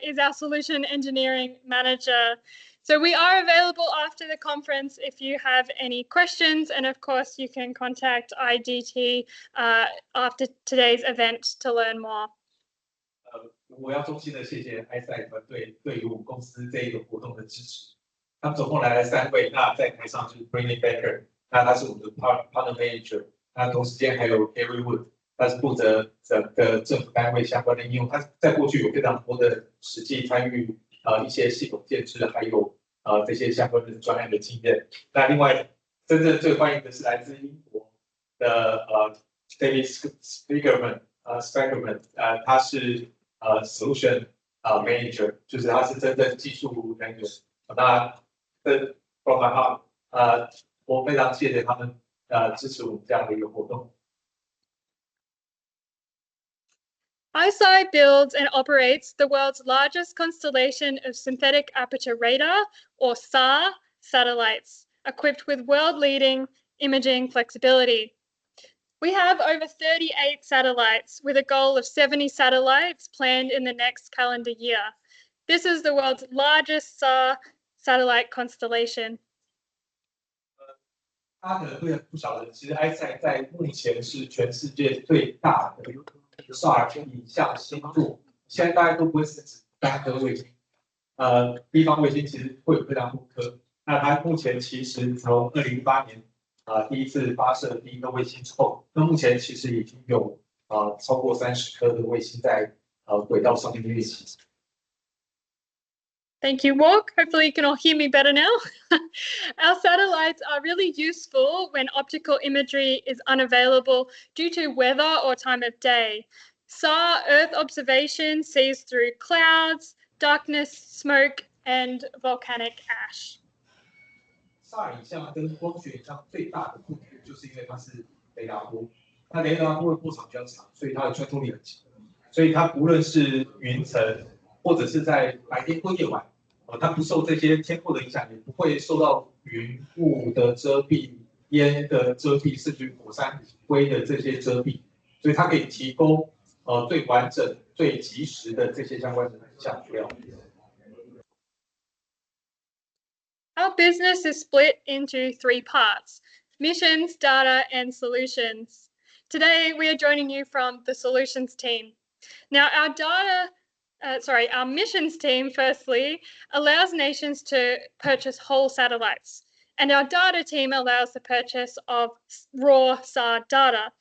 is our solution engineering manager. So we are available after the conference if you have any questions, and of course you can contact IDT after today's event to learn more. 我要衷心的谢谢ICEYE团队对于我们公司这一个活动的支持。他们总共来了3位，那在台上就是 Brittany Baker， 那他是我们的 partner manager， 那同时间还有 Gary Wood， 他是负责整个政府单位相关的应用，他在过去有非常多的实际参与一些系统建制，还有这些相关的专案的经验。那另外真正最欢迎的是来自英国的David Spikeman， 他是solution manager， 就是他是真正技术人员。那from my heart， 我非常谢谢他们支持我们这样的一个活动。ICEYE builds and operates the world's largest constellation of synthetic aperture radar, or SAR, satellites, equipped with world-leading imaging flexibility. We have over 38 satellites with a goal of 70 satellites planned in the next calendar year. This is the world's largest SAR satellite constellation. 大家可能会不晓得，其实ICEYE在目前是全世界最大的 SAR 影像星座，现在大家都不会是指单颗卫星，地方卫星其实会有非常多颗。那它目前其实从2018年第一次发射第一个卫星之后，那目前其实已经有超过30颗的卫星在轨道上面运行。Thank you, Walk. Hopefully you can all hear me better now. Our satellites are really useful when optical imagery is unavailable due to weather or time of day. SAR Earth observation sees through clouds, darkness, smoke, and volcanic ash. SAR 影像跟光学影像最大的不同，就是因为它是雷达波，那雷达波的波长比较长，所以它的穿透力很强，所以它不论是云层或者是在白天或夜晚，它不受这些天候的影响，也不会受到云雾的遮蔽、烟的遮蔽，甚至火山灰的这些遮蔽，所以它可以提供最完整、最及时的这些相关的影像资料。Our business is split into 3 parts: missions, data, and solutions. Today, we are joining you from the solutions team. Now, our missions team, firstly, allows nations to purchase whole satellites. And our data team allows the purchase of raw SAR data.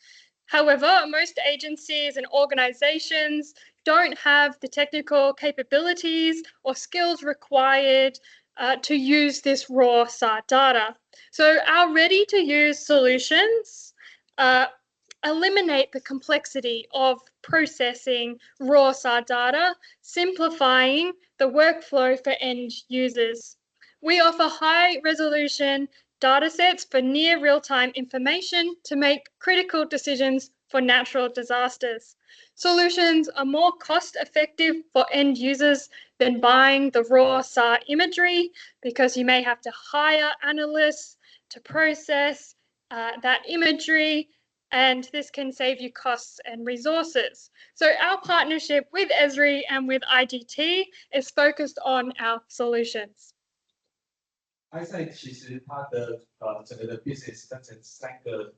However, most agencies and organizations don't have the technical capabilities or skills required to use this raw SAR data. So our ready-to-use solutions eliminate the complexity of processing raw SAR data, simplifying the workflow for end users. We offer high-resolution datasets for near real-time information to make critical decisions for natural disasters. Solutions are more cost-effective for end users than buying the raw SAR imagery, because you may have to hire analysts to process that imagery, and this can save you costs and resources. So our partnership with Esri and with IDT is focused on our solutions. ICEYE 其实它的整个的 business 分成3个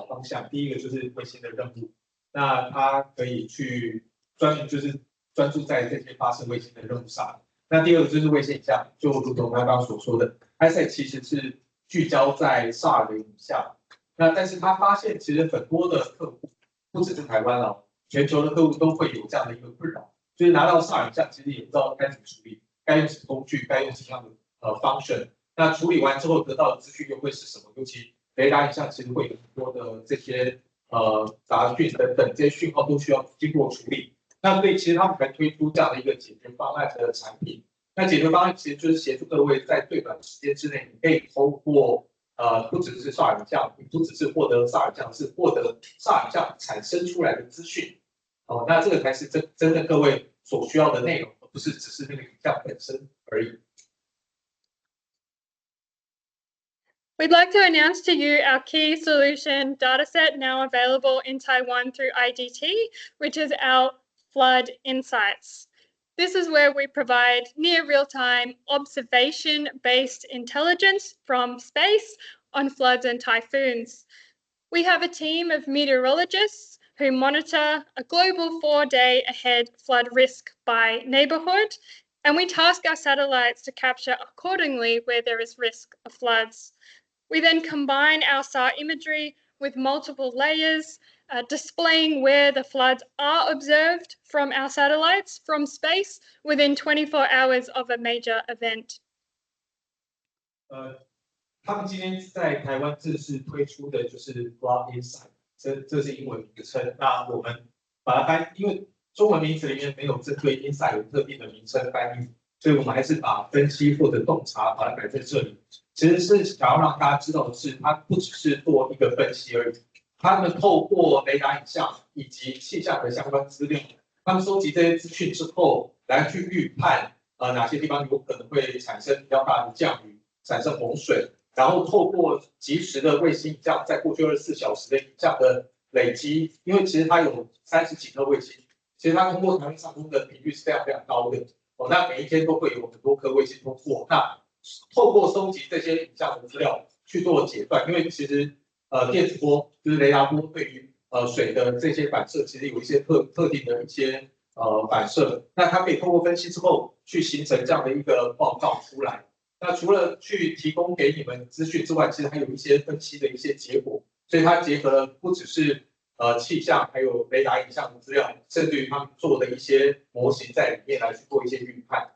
方向，第一个就是卫星的任务，那它可以去专注在这些发射卫星的任务上。那第二个就是卫星影像，就如同他刚刚所说的 ，ICEYE 其实是聚焦在 SAR 的影像。那但是他发现，其实很多的客户，不只是台湾哦，全球的客户都会有这样的一个困扰，就是拿到 SAR 影像，其实也不知道该怎么处理，该用什么工具，该用什么样的function。那处理完之后得到的资讯又会是什么？尤其雷达影像其实会有很多的这些杂讯等等，这些讯号都需要经过处理。那所以其实他们才推出这样的一个解决方案的产品。那解决方案其实就是协助各位在最短的时间之内，你可以透过不只是SAR影像，不只是获得SAR影像，是获得SAR影像产生出来的资讯。那这个才是真正各位所需要的内容，而不是只是那个影像本身而已。We'd like to announce to you our key solution dataset now available in Taiwan through IDT, which is our Flood Insights. This is where we provide near real-time observation-based intelligence from space on floods and typhoons. We have a team of meteorologists who monitor a global 4-day ahead flood risk by neighborhood, and we task our satellites to capture accordingly where there is risk of floods. We then combine our SAR imagery with multiple layers, displaying where the floods are observed from our satellites from space within 24 hours of a major event. 他们今天在台湾正式推出的就是 Flood Insight， 这是英文名称。那我们把它翻，因为中文名词里面没有针对 Insight 有特定的名称翻译，所以我们还是把分析或者洞察把它摆在这里。其实是想要让大家知道的是，它不只是做一个分析而已。他们透过雷达影像以及气象的相关资料，他们收集这些资讯之后，来去预判哪些地方有可能会产生比较大的降雨，产生洪水，然后透过及时的卫星影像，在过去24小时的影像的累积，因为其实它有30几颗卫星，其实它通过台湾上空的频率是非常非常高的。那每一天都会有很多颗卫星通过，那透过收集这些影像的资料去做解断，因为其实电子波就是雷达波对于水的这些反射，其实有一些特定的一些反射，那它可以透过分析之后去形成这样的一个报告出来。那除了去提供给你们资讯之外，其实还有一些分析的一些结果，所以它结合了不只是气象还有雷达影像的资料，甚至于他们做的一些模型在里面来去做一些预判。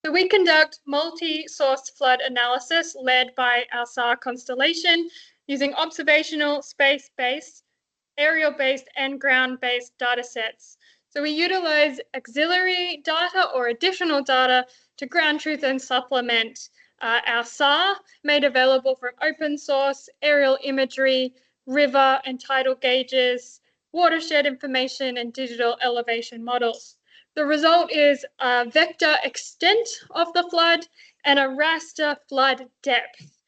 So we conduct multi-source flood analysis led by our SAR constellation using observational, space-based, aerial-based, and ground-based data sets. So we utilize auxiliary data or additional data to ground truth and supplement our SAR, made available from open source, aerial imagery, river and tidal gauges, watershed information, and digital elevation models. The result is a vector extent of the flood and a raster flood depth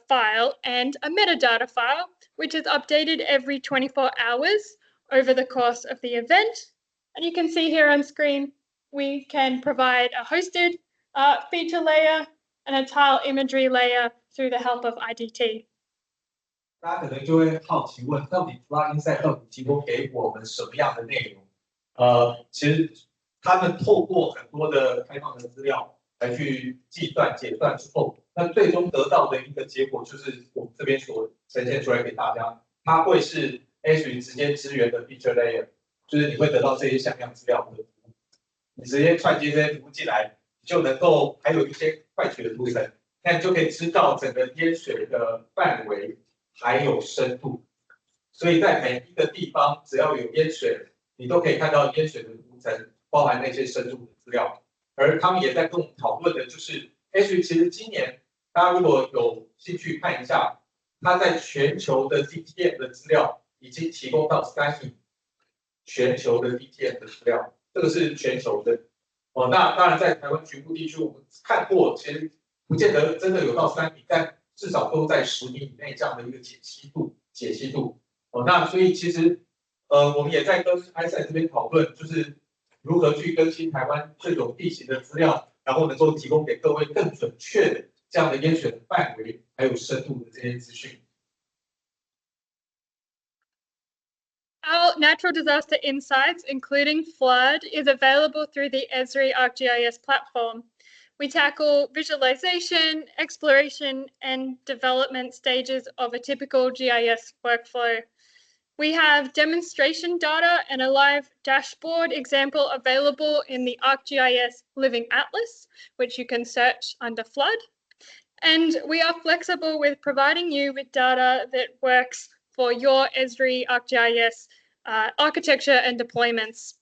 file and a metadata file, which is updated every 24 hours over the course of the event. And you can see here on screen, we can provide a hosted feature layer and a tile imagery layer through the help of IDT. 大家可能就会好奇问，到底 Flood Insight 到底提供给我们什么样的内容？其实他们透过很多的开放的资料来去计算、解算之后，那最终得到的一个结果就是我们这边所呈现出来给大家，它会是 Esri 直接支援的 feature layer， 就是你会得到这些向量资料的服务，你直接串接这些服务进来，你就能够还有一些快取的图层，那你就可以知道整个淹水的范围还有深度，所以在每一个地方只要有淹水，你都可以看到淹水的图层，包含那些深度的资料。而他们也在跟我们讨论的就是 ，Esri 其实今年大家如果有兴趣看一下，它在全球的 DTM 的资料已经提供到3亿全球的 DTM 的资料，这个是全球的。那当然在台湾局部地区我们看过，其实不见得真的有到3亿，但至少都在10米以内这样的一个解析度。那所以其实我们也在跟 ICEYE 这边讨论，就是如何去更新台湾这种地形的资料，然后能够提供给各位更准确的这样的淹水的范围还有深度的这些资讯。Our natural disaster insights, including flood, is available through the Esri ArcGIS platform. We tackle visualization, exploration, and development stages of a typical GIS workflow. We have demonstration data and a live dashboard example available in the ArcGIS Living Atlas, which you can search under flood. And we are flexible with providing you with data that works for your Esri ArcGIS architecture and deployments.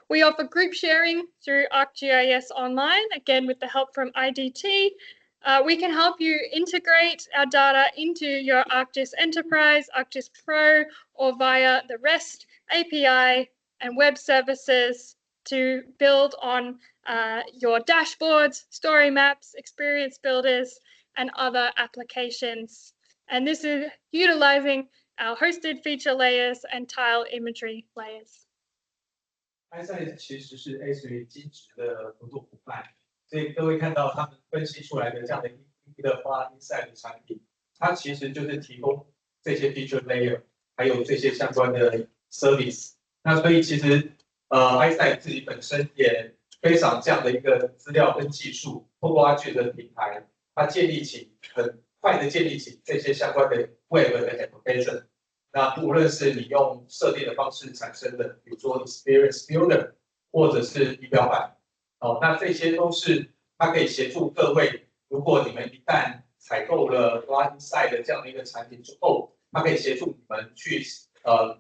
We offer group sharing through ArcGIS Online, again with the help from IDT. We can help you integrate our data into your ArcGIS Enterprise, ArcGIS Pro, or via the REST API and web services to build on your dashboards, story maps, experience builders, and other applications. And this is utilizing our hosted feature layers and tile imagery layers. ICEYE 其实是 Esri 基质的合作伙伴，所以各位看到他们分析出来的这样的一个 Flood Insight 的产品，它其实就是提供这些 feature layer， 还有这些相关的 service。那所以其实ICEYE 自己本身也非常这样的一个资料跟技术，通过ArcGIS的平台，它很快的建立起这些相关的 Web 的 application。那无论是你用设定的方式产生的，比如说 Experience Builder 或者是仪表板，那这些都是它可以协助各位。如果你们一旦采购了 Flood Insight 的这样的一个产品之后，它可以协助你们去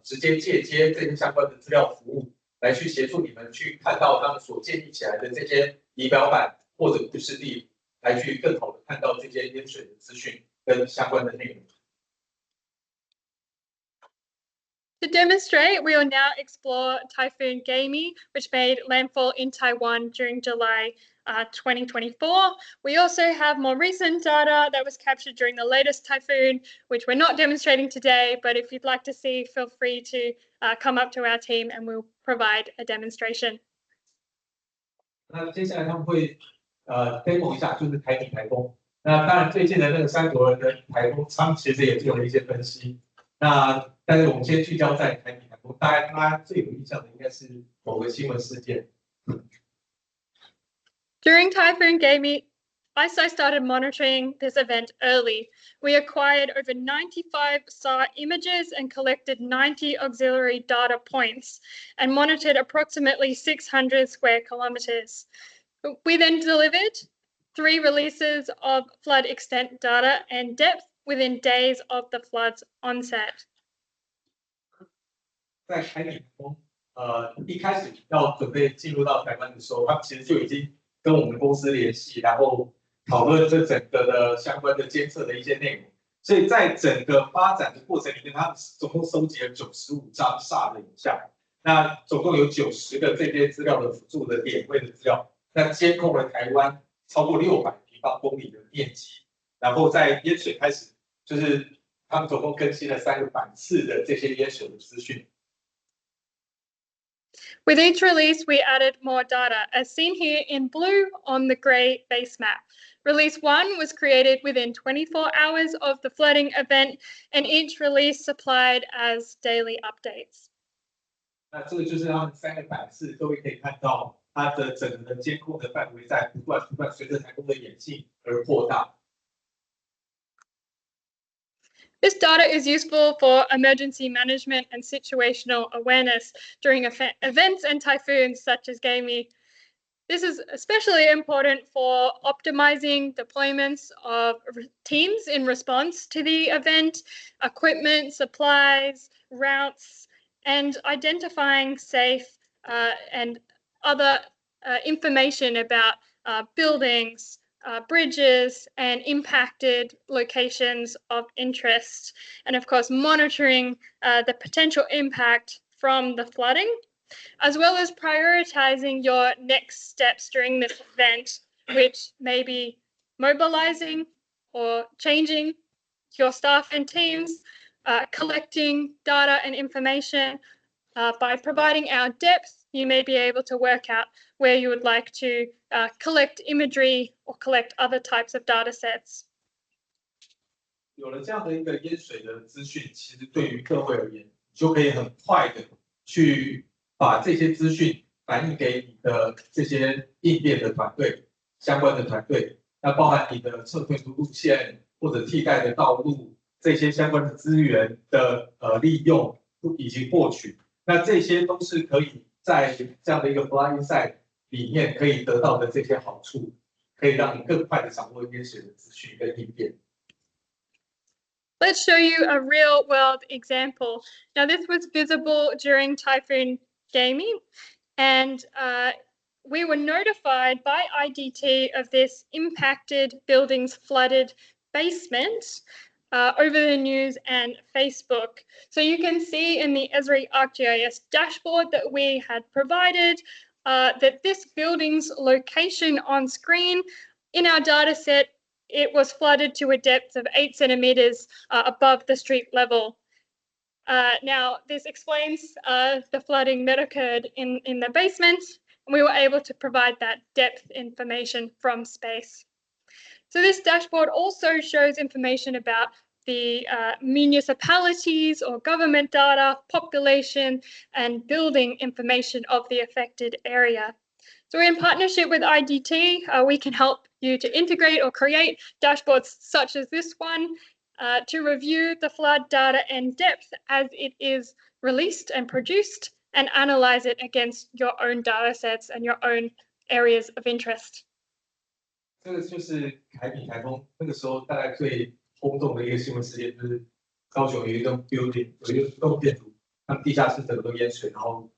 直接借接这些相关的资料服务，来去协助你们去看到他们所建立起来的这些仪表板或者故事地，来去更好的看到这些淹水的资讯跟相关的内容。To demonstrate, we will now explore Typhoon Gamy, which made landfall in Taiwan during July 2024. We also have more recent data that was captured during the latest typhoon, which we're not demonstrating today, but if you'd like to see, feel free to come up to our team and we'll provide a demonstration. 那接下来他们会demo 一下，就是台底台风。那当然最近的那个3国的台风，他们其实也做了一些分析。但是我们先聚焦在台底台风，大概大家最有印象的应该是某个新闻事件。During Typhoon Gamy, ICEYE started monitoring this event early. We acquired over 95 SAR images and collected 90 auxiliary data points and monitored approximately 600 square kilometers. We then delivered 3 releases of flood extent data and depth within days of the flood's onset. 在开年中，一开始要准备进入到台湾的时候，他们其实就已经跟我们公司联系，然后讨论这整个的相关的监测的一些内容。所以在整个发展的过程里面，他们总共收集了95张 SAR 的影像，那总共有90个这些资料的辅助的点位的资料，那监控了台湾超过600平方公里的面积，然后在淹水开始，就是他们总共更新了3个版次的这些淹水的资讯。With each release, we added more data, as seen here in blue on the grey base map. Release 1 was created within 24 hours of the flooding event, and each release supplied as daily updates. 那这个就是他们3个版次，各位可以看到它的整个的监控的范围在不断随着台风的演进而扩大。This data is useful for emergency management and situational awareness during events and typhoons such as Gamy. This is especially important for optimizing deployments of teams in response to the event, equipment, supplies, routes, and identifying safe and other information about buildings, bridges, and impacted locations of interest, and of course monitoring the potential impact from the flooding, as well as prioritizing your next steps during this event, which may be mobilizing or changing your staff and teams, collecting data and information. By providing our depth, you may be able to work out where you would like to collect imagery or collect other types of data sets. 有了这样的一个淹水的资讯，其实对于各位而言，就可以很快的去把这些资讯反映给你的这些应变的团队、相关的团队，那包含你的撤退的路线或者替代的道路这些相关的资源的利用以及获取，那这些都是可以在这样的一个 Fly Insight 里面可以得到的这些好处，可以让你更快的掌握淹水的资讯跟应变。Let's show you a real-world example. Now, this was visible during Typhoon Gamy, and we were notified by IDT of this impacted buildings flooded basement over the news and Facebook. So you can see in the Esri ArcGIS dashboard that we had provided that this building's location on screen in our data set, it was flooded to a depth of 8 centimeters above the street level. Now, this explains the flooding that occurred in the basement, and we were able to provide that depth information from space. So this dashboard also shows information about the municipalities or government data, population, and building information of the affected area. So in partnership with IDT, we can help you to integrate or create dashboards such as this one to review the flood data in depth as it is released and produced and analyze it against your own data sets and your own areas of interest. 这个就是凯比台风那个时候大概最轰动的一个新闻事件，就是高雄有一栋 building 有一栋建筑，它地下室整个都淹水，然后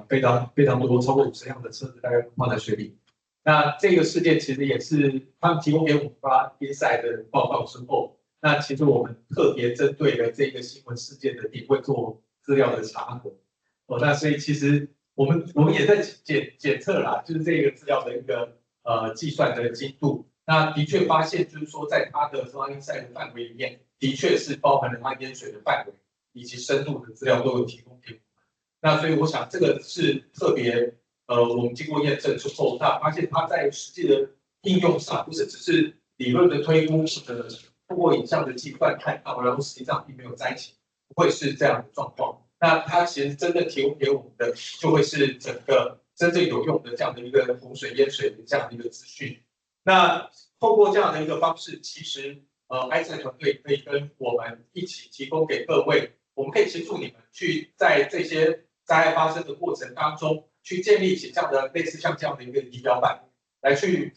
非常多，超过50辆的车子大概放在水里。那这个事件其实也是他们提供给我们发 ICEYE 的报告之后，那其实我们特别针对了这个新闻事件的点位做资料的查核。那所以其实我们也在检测啦，就是这个资料的一个计算的精度。那的确发现，就是说在它的 Fly Insight 的范围里面，的确是包含了它淹水的范围以及深度的资料都有提供给我们。那所以我想这个是特别我们经过验证之后，那发现它在实际的应用上，不是只是理论的推估或者通过影像的计算看到，然后实际上并没有灾情，不会是这样的状况。那它其实真正提供给我们的，就会是整个真正有用的这样的一个洪水淹水的这样的一个资讯。那透过这样的一个方式，其实ICEYE 团队可以跟我们一起提供给各位，我们可以协助你们去在这些灾害发生的过程当中，去建立起这样的类似像这样的一个仪表板，来去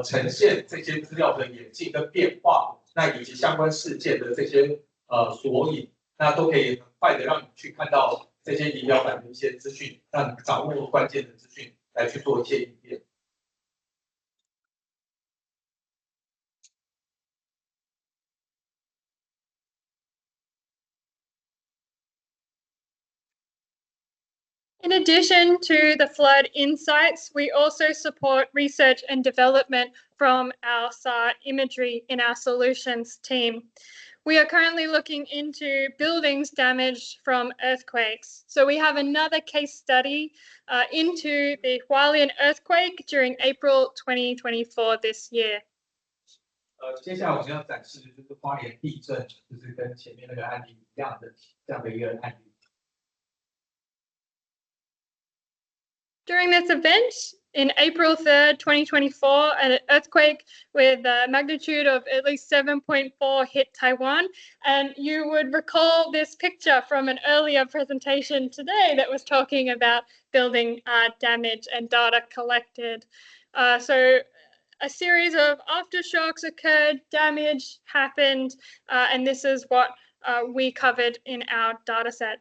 呈现这些资料的演进跟变化，那以及相关事件的这些索引，那都可以很快的让你去看到这些仪表板的一些资讯，让你掌握关键的资讯来去做一些应变。In addition to the flood insights, we also support research and development from our SAR imagery in our solutions team. We are currently looking into buildings damaged from earthquakes. So we have another case study into the Hualien earthquake during April 2024 this year. 接下来我们要展示的就是花莲地震，就是跟前面那个案例一样的这样的一个案例。During this event, in April 3rd, 2024, an earthquake with a magnitude of at least 7.4 hit Taiwan. And you would recall this picture from an earlier presentation today that was talking about building damage and data collected. So a series of aftershocks occurred, damage happened, and this is what we covered in our data set.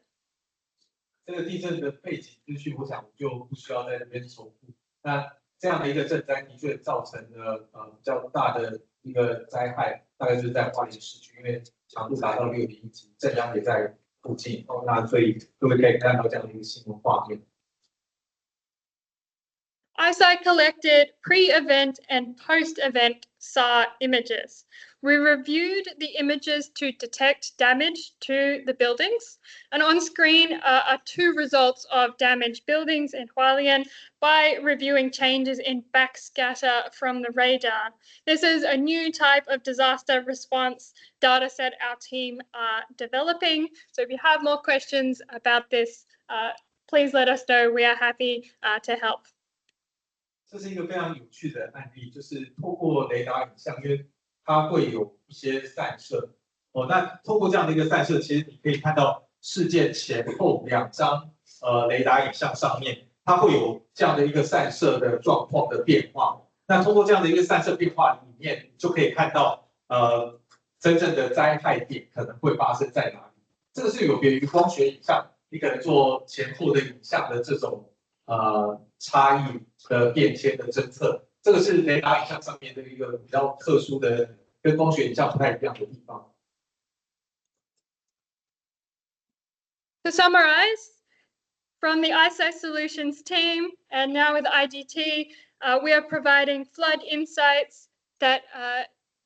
这个地震的背景资讯，我想我就不需要在这边重复。那这样的一个震灾的确造成了比较大的一个灾害，大概就是在花莲市区，因为强度达到6.1级，震央也在附近。那所以各位可以看到这样的一个新闻画面。ICEYE collected pre-event and post-event SAR images. We reviewed the images to detect damage to the buildings. And on screen are two results of damaged buildings in Hualien by reviewing changes in backscatter from the radar. This is a new type of disaster response data set our team are developing. So if you have more questions about this, please let us know. We are happy to help. 这是一个非常有趣的案例，就是透过雷达影像，因为它会有一些散射。那透过这样的一个散射，其实你可以看到事件前后2张雷达影像上面，它会有这样的一个散射的状况的变化。那通过这样的一个散射变化里面，你就可以看到真正的灾害点可能会发生在哪里。这个是有别于光学影像，你可能做前后的影像的这种差异的变迁的侦测，这个是雷达影像上面的一个比较特殊的，跟光学影像不太一样的地方。To summarize, from the ICEYE Solutions team and now with IDT, we are providing flood insights that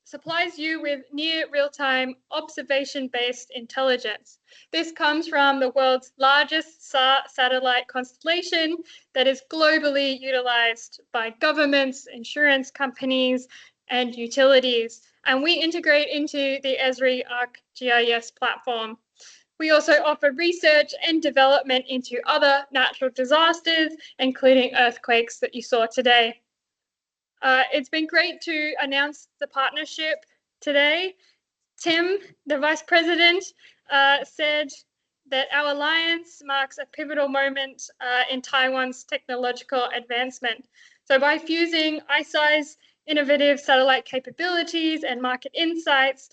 supplies you with near real-time observation-based intelligence. This comes from the world's largest SAR satellite constellation that is globally utilized by governments, insurance companies, and utilities. And we integrate into the Esri ArcGIS platform. We also offer research and development into other natural disasters, including earthquakes that you saw today. It's been great to announce the partnership today. Tim, the Vice President, said that our alliance marks a pivotal moment in Taiwan's technological advancement. So by fusing ICEYE's innovative satellite capabilities and market insights,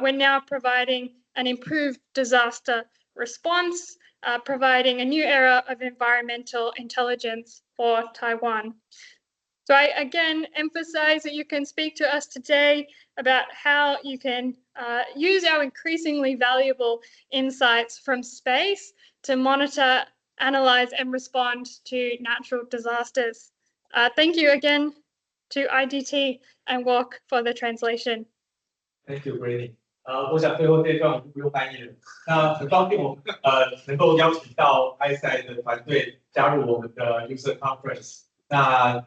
we're now providing an improved disaster response, providing a new era of environmental intelligence for Taiwan. So I again emphasize that you can speak to us today about how you can use our increasingly valuable insights from space to monitor, analyze, and respond to natural disasters. Thank you again to IDT and WALK for the translation. Thank you, Brady. 我想最后这一段我就不用翻译了。那很高兴我们能够邀请到 ICEYE 的团队加入我们的 User Conference。那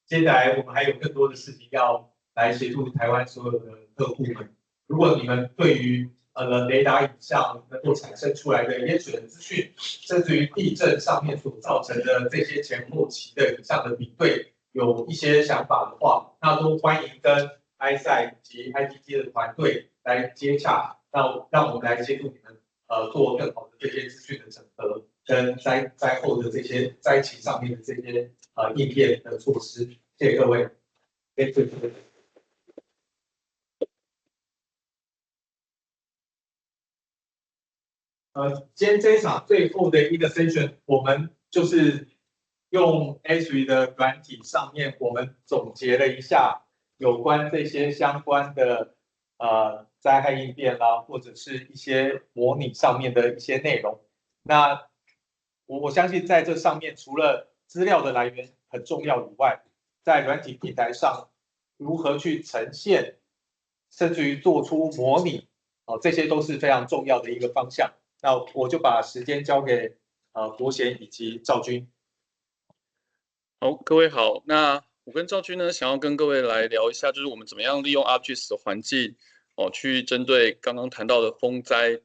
接下来我们还有更多的事情要来协助台湾所有的客户们。如果你们对于雷达影像能够产生出来的淹水的资讯，甚至于地震上面所造成的这些前后期的影像的比对，有一些想法的话，那都欢迎跟 ICEYE 以及 ITT 的团队来接洽，让我们来协助你们做更好的这些资讯的整合，跟灾后的这些灾情上面的这些应变的措施。谢谢各位。今天这一场最后的一个 session， 我们就是用 Esri 的软体上面，我们总结了一下有关这些相关的灾害应变啦，或者是一些模拟上面的一些内容。那我相信在这上面，除了资料的来源很重要以外，在软体平台上如何去呈现，甚至于做出模拟，这些都是非常重要的一个方向。那我就把时间交给国贤以及赵军。好，各位好。那我跟赵军呢，想要跟各位来聊一下，就是我们怎么样利用 ArcGIS 的环境，去针对刚刚谈到的风灾，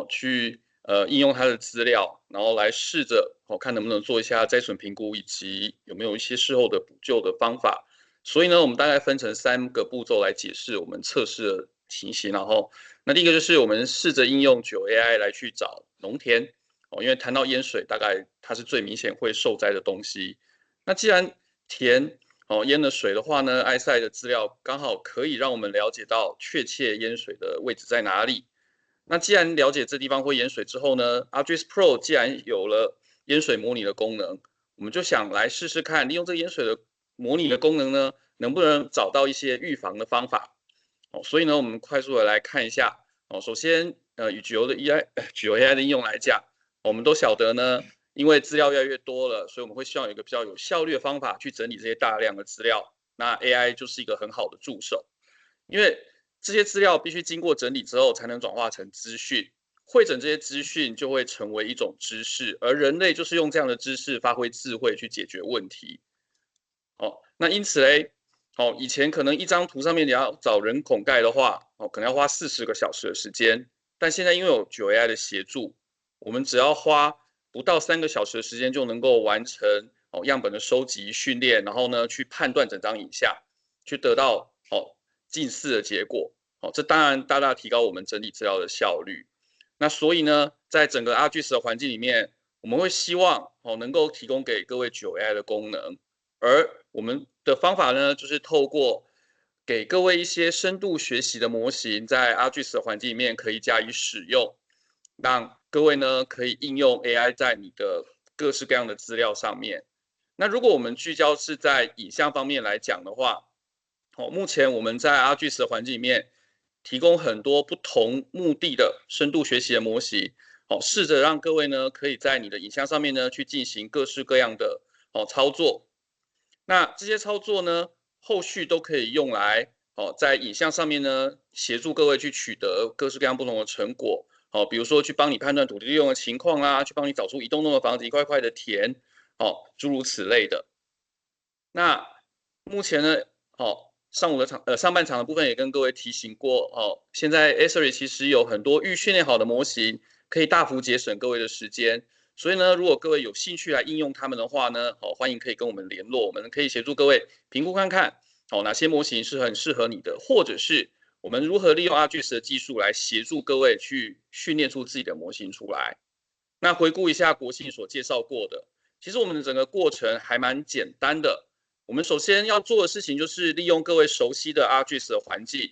去应用它的资料，然后来试着看能不能做一下灾损评估，以及有没有一些事后的补救的方法。所以呢，我们大概分成3个步骤来解释我们测试的情形。然后，那第一个就是我们试着应用GeoAI来去找农田，因为谈到淹水，大概它是最明显会受灾的东西。那既然田淹了水的话呢，ICEYE的资料刚好可以让我们了解到确切淹水的位置在哪里。那既然了解这地方会淹水之后呢 ，ArcGIS Pro 既然有了淹水模拟的功能，我们就想来试试看，利用这个淹水的模拟的功能呢，能不能找到一些预防的方法。所以呢，我们快速的来看一下。首先，以GeoAI 的应用来讲，我们都晓得呢，因为资料越来越多了，所以我们会希望有一个比较有效率的方法去整理这些大量的资料。那 AI 就是一个很好的助手，因为这些资料必须经过整理之后才能转化成资讯，汇整这些资讯就会成为一种知识，而人类就是用这样的知识发挥智慧去解决问题。那因此嘞，以前可能一张图上面你要找人孔盖的话，可能要花40个小时的时间，但现在因为有GeoAI的协助，我们只要花不到3个小时的时间就能够完成样本的收集、训练，然后呢去判断整张影像，去得到近似的结果。这当然大大提高我们整理资料的效率。那所以呢，在整个 ArcGIS 的环境里面，我们会希望能够提供给各位GeoAI的功能，而我们的方法呢，就是透过给各位一些深度学习的模型，在 ArcGIS 的环境里面可以加以使用，让各位呢可以应用 AI 在你的各式各样的资料上面。那如果我们聚焦是在影像方面来讲的话，目前我们在 ArcGIS 的环境里面提供很多不同目的的深度学习的模型，试着让各位呢可以在你的影像上面呢去进行各式各样的操作。那这些操作呢，后续都可以用来在影像上面呢协助各位去取得各式各样不同的成果。比如说去帮你判断土地利用的情况啦，去帮你找出一栋栋的房子、一块块的田，诸如此类的。那目前呢，上半场的部分也跟各位提醒过，现在 Esri 其实有很多预训练好的模型，可以大幅节省各位的时间。所以呢，如果各位有兴趣来应用它们的话呢，欢迎可以跟我们联络，我们可以协助各位评估看看，哪些模型是很适合你的，或者是我们如何利用 ArcGIS 的技术来协助各位去训练出自己的模型出来。那回顾一下国信所介绍过的，其实我们的整个过程还蛮简单的。我们首先要做的事情就是利用各位熟悉的 ArcGIS 的环境，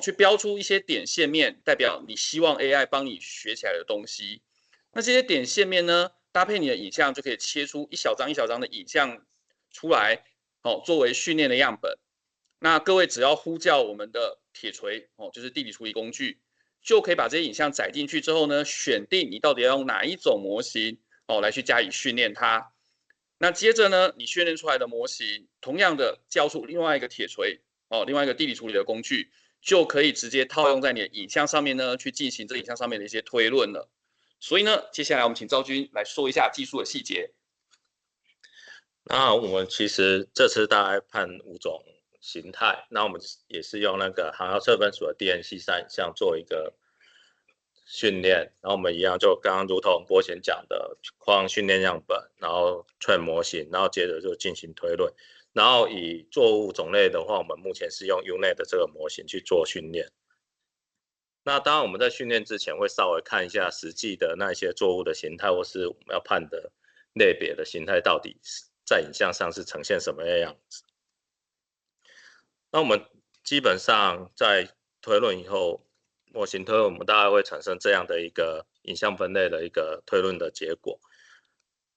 去标出一些点线面，代表你希望 AI 帮你学起来的东西。那这些点线面呢，搭配你的影像，就可以切出一小张一小张的影像出来，作为训练的样本。那各位只要呼叫我们的铁锤，就是地理处理工具，就可以把这些影像载进去之后呢，选定你到底要用哪一种模型来去加以训练它。那接着呢，你训练出来的模型，同样的叫出另外一个铁锤，另外一个地理处理的工具，就可以直接套用在你的影像上面呢，去进行这影像上面的一些推论了。所以呢，接下来我们请赵军来说一下技术的细节。那我们其实这次大概判5种形态，那我们也是用那个航校测分署的 DNC 3影像做一个训练，然后我们一样就刚刚如同郭贤讲的，框训练样本，然后train模型，然后接着就进行推论。然后以作物种类的话，我们目前是用 UNet 的这个模型去做训练。那当然我们在训练之前会稍微看一下实际的那些作物的形态，或是我们要判的类别的形态到底在影像上是呈现什么样子。那我们基本上在推论以后，模型推论我们大概会产生这样的一个影像分类的一个推论的结果。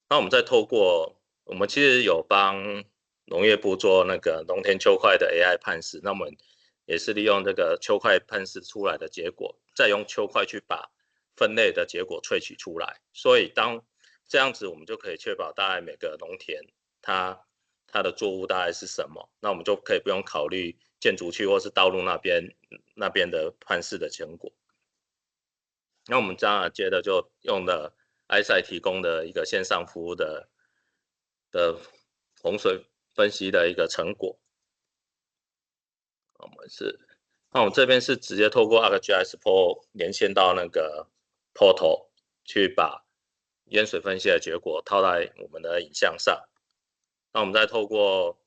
那我们再透过我们其实有帮农业部做那个农田丘块的 AI 判识，那我们也是利用这个丘块判识出来的结果，再用丘块去把分类的结果萃取出来。所以当这样子，我们就可以确保大概每个农田它的作物大概是什么，那我们就可以不用考虑建筑区或是道路那边的判识的成果。那我们当然接着就用了 ICEYE 提供的一个线上服务的洪水分析的一个成果。那我们这边是直接透过 ArcGIS Pro 连线到那个 Portal 去把淹水分析的结果套在我们的影像上。那我们再透过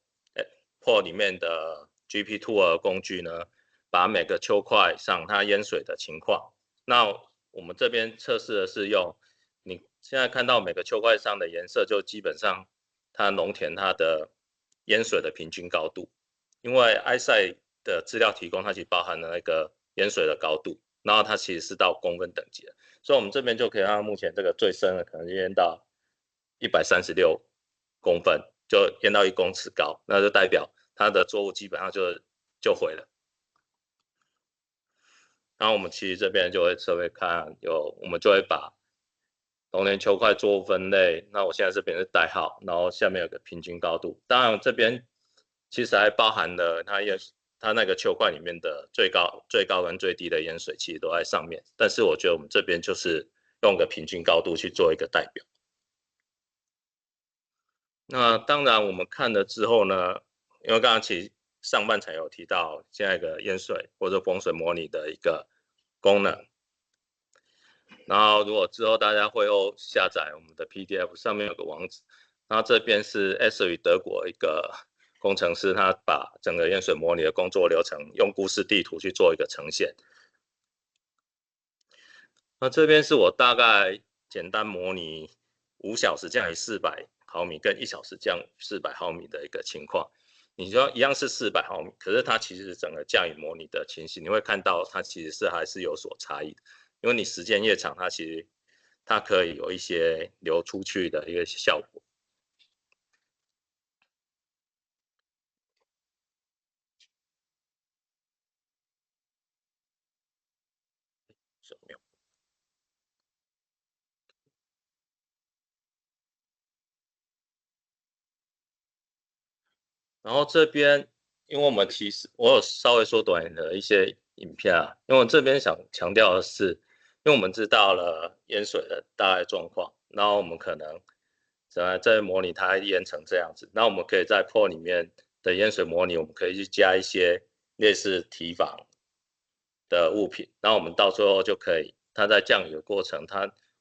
Portal 里面的 GP Tool 工具呢，把每个丘块上它淹水的情况。那我们这边测试的是用你现在看到每个丘块上的颜色，就基本上它农田它的淹水的平均高度，因为 ICEYE 的资料提供它其实包含了那个淹水的高度，然后它其实是到公分等级的，所以我们这边就可以看到目前这个最深的可能淹到136公分，就淹到1公尺高，那就代表它的作物基本上就毁了。然后我们其实这边就会稍微看我们就会把农田丘块作物分类，那我现在这边是代号，然后下面有个平均高度，当然这边其实还包含了它那个丘块里面的最高跟最低的淹水其实都在上面，但是我觉得我们这边就是用个平均高度去做一个代表。那当然我们看了之后呢，因为刚刚其实上半场有提到现在一个淹水或者风水模拟的一个功能，然后如果之后大家会后下载我们的 PDF 上面有个网址，然后这边是 Esri 德国一个工程师，他把整个淹水模拟的工作流程用故事地图去做一个呈现。那这边是我大概简单模拟5小时降雨400毫米跟1小时降雨400毫米的一个情况。你说一样是400毫米，可是它其实整个降雨模拟的情形，你会看到它其实还是有所差异的，因为你时间越长，它其实它可以有一些流出去的一个效果。然后这边，因为我们其实我有稍微缩短了一些影片啊，因为我这边想强调的是，因为我们知道了淹水的大概状况，然后我们可能在模拟它淹成这样子，那我们可以在 Pro 里面的淹水模拟，我们可以去加一些类似堤防的物品，然后我们到最后就可以，它在降雨的过程，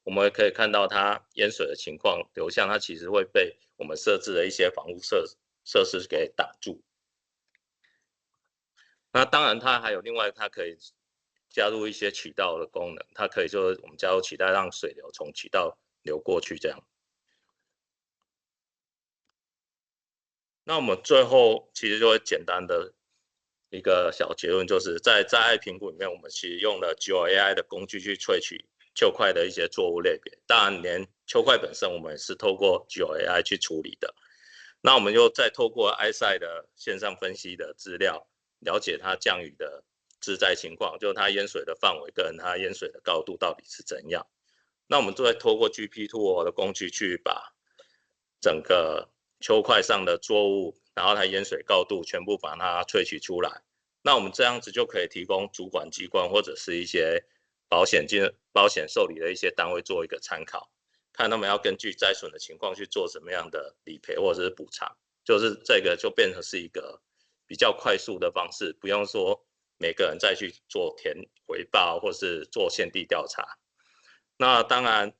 我们可以看到它淹水的情况流向，它其实会被我们设置的一些防护设施给挡住。那当然它还有另外，它可以加入一些渠道的功能，它可以就是我们加入渠道，让水流从渠道流过去这样。那我们最后其实就会简单的一个小结论，就是在灾害评估里面，我们其实用了 GeoAI 的工具去萃取丘块的一些作物类别，当然连丘块本身我们也是透过 GeoAI 去处理的。那我们又再透过 ICEYE 的线上分析的资料，了解它降雨的致灾情况，就是它淹水的范围跟它淹水的高度到底是怎样。那我们就会透过 GP Tool 的工具去把整个丘块上的作物，然后它淹水高度全部把它萃取出来。那我们这样子就可以提供主管机关或者是一些保险受理的一些单位做一个参考，看他们要根据灾损的情况去做什么样的理赔或者是补偿，就是这个就变成是一个比较快速的方式，不用说每个人再去做填回报或是做现地调查。那当然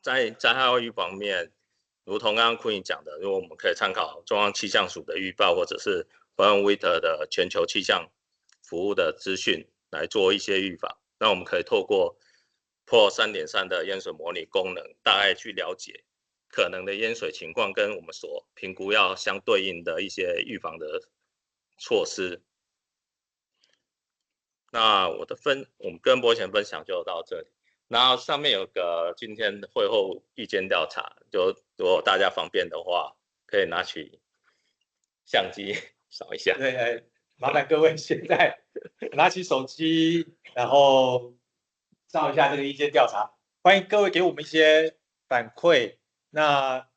在灾害预防面，如同刚刚Queen讲的，如果我们可以参考中央气象署的预报，或者是 Weather 的全球气象服务的资讯来做一些预防，那我们可以透过 Pro 3.3的淹水模拟功能，大概去了解可能的淹水情况跟我们所评估要相对应的一些预防的措施。那我们跟博贤分享就到这里。然后上面有个今天会后意见调查，就如果大家方便的话，可以拿起相机扫一下。对，麻烦各位现在拿起手机，然后照一下这个意见调查。欢迎各位给我们一些反馈。那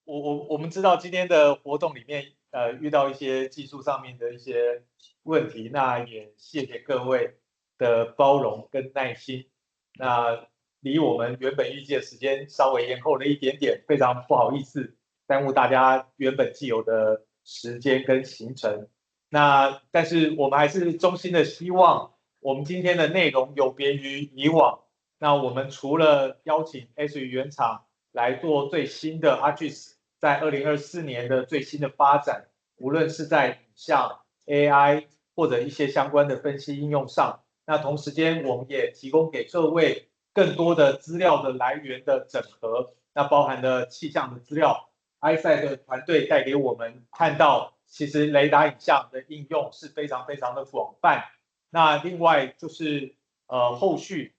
我们知道今天的活动里面，遇到一些技术上面的一些问题，那也谢谢各位的包容跟耐心。那离我们原本预计的时间稍微延后了一点点，非常不好意思，耽误大家原本既有的时间跟行程。那但是我们还是衷心的希望，我们今天的内容有别于以往。那我们除了邀请 Esri 原厂来做最新的 ArcGIS 在2024年的最新的发展，无论是在影像、AI 或者一些相关的分析应用上。那同时间，我们也提供给各位更多的资料的来源的整合，那包含了气象的资料 ，ICEYE 的团队带给我们看到，其实雷达影像的应用是非常非常的广泛。那另外就是后续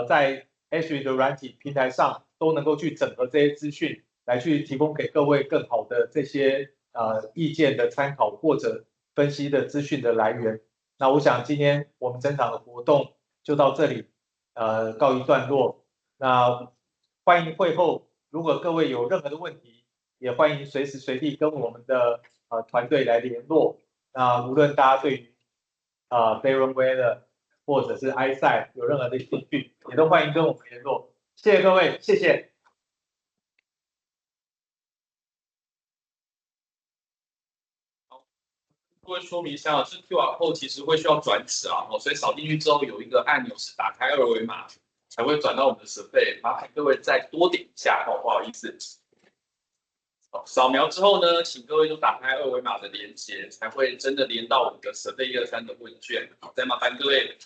在 Esri 的软体平台上都能够去整合这些资讯，来去提供给各位更好的这些意见的参考或者分析的资讯的来源。那我想今天我们整场的活动就到这里，告一段落。那欢迎会后，如果各位有任何的问题，也欢迎随时随地跟我们的团队来联络。那无论大家对于Baron Weather 或者是 ICEYE 有任何的兴趣，也都欢迎跟我们联络。谢谢各位，谢谢。各位说明一下，这 QR code 其实会需要转址啊，所以扫进去之后有一个按钮是打开二维码才会转到我们的设备，麻烦各位再多点一下哦，不好意思。扫描之后呢，请各位都打开二维码的连接，才会真的连到我们的设备123的问卷。再麻烦各位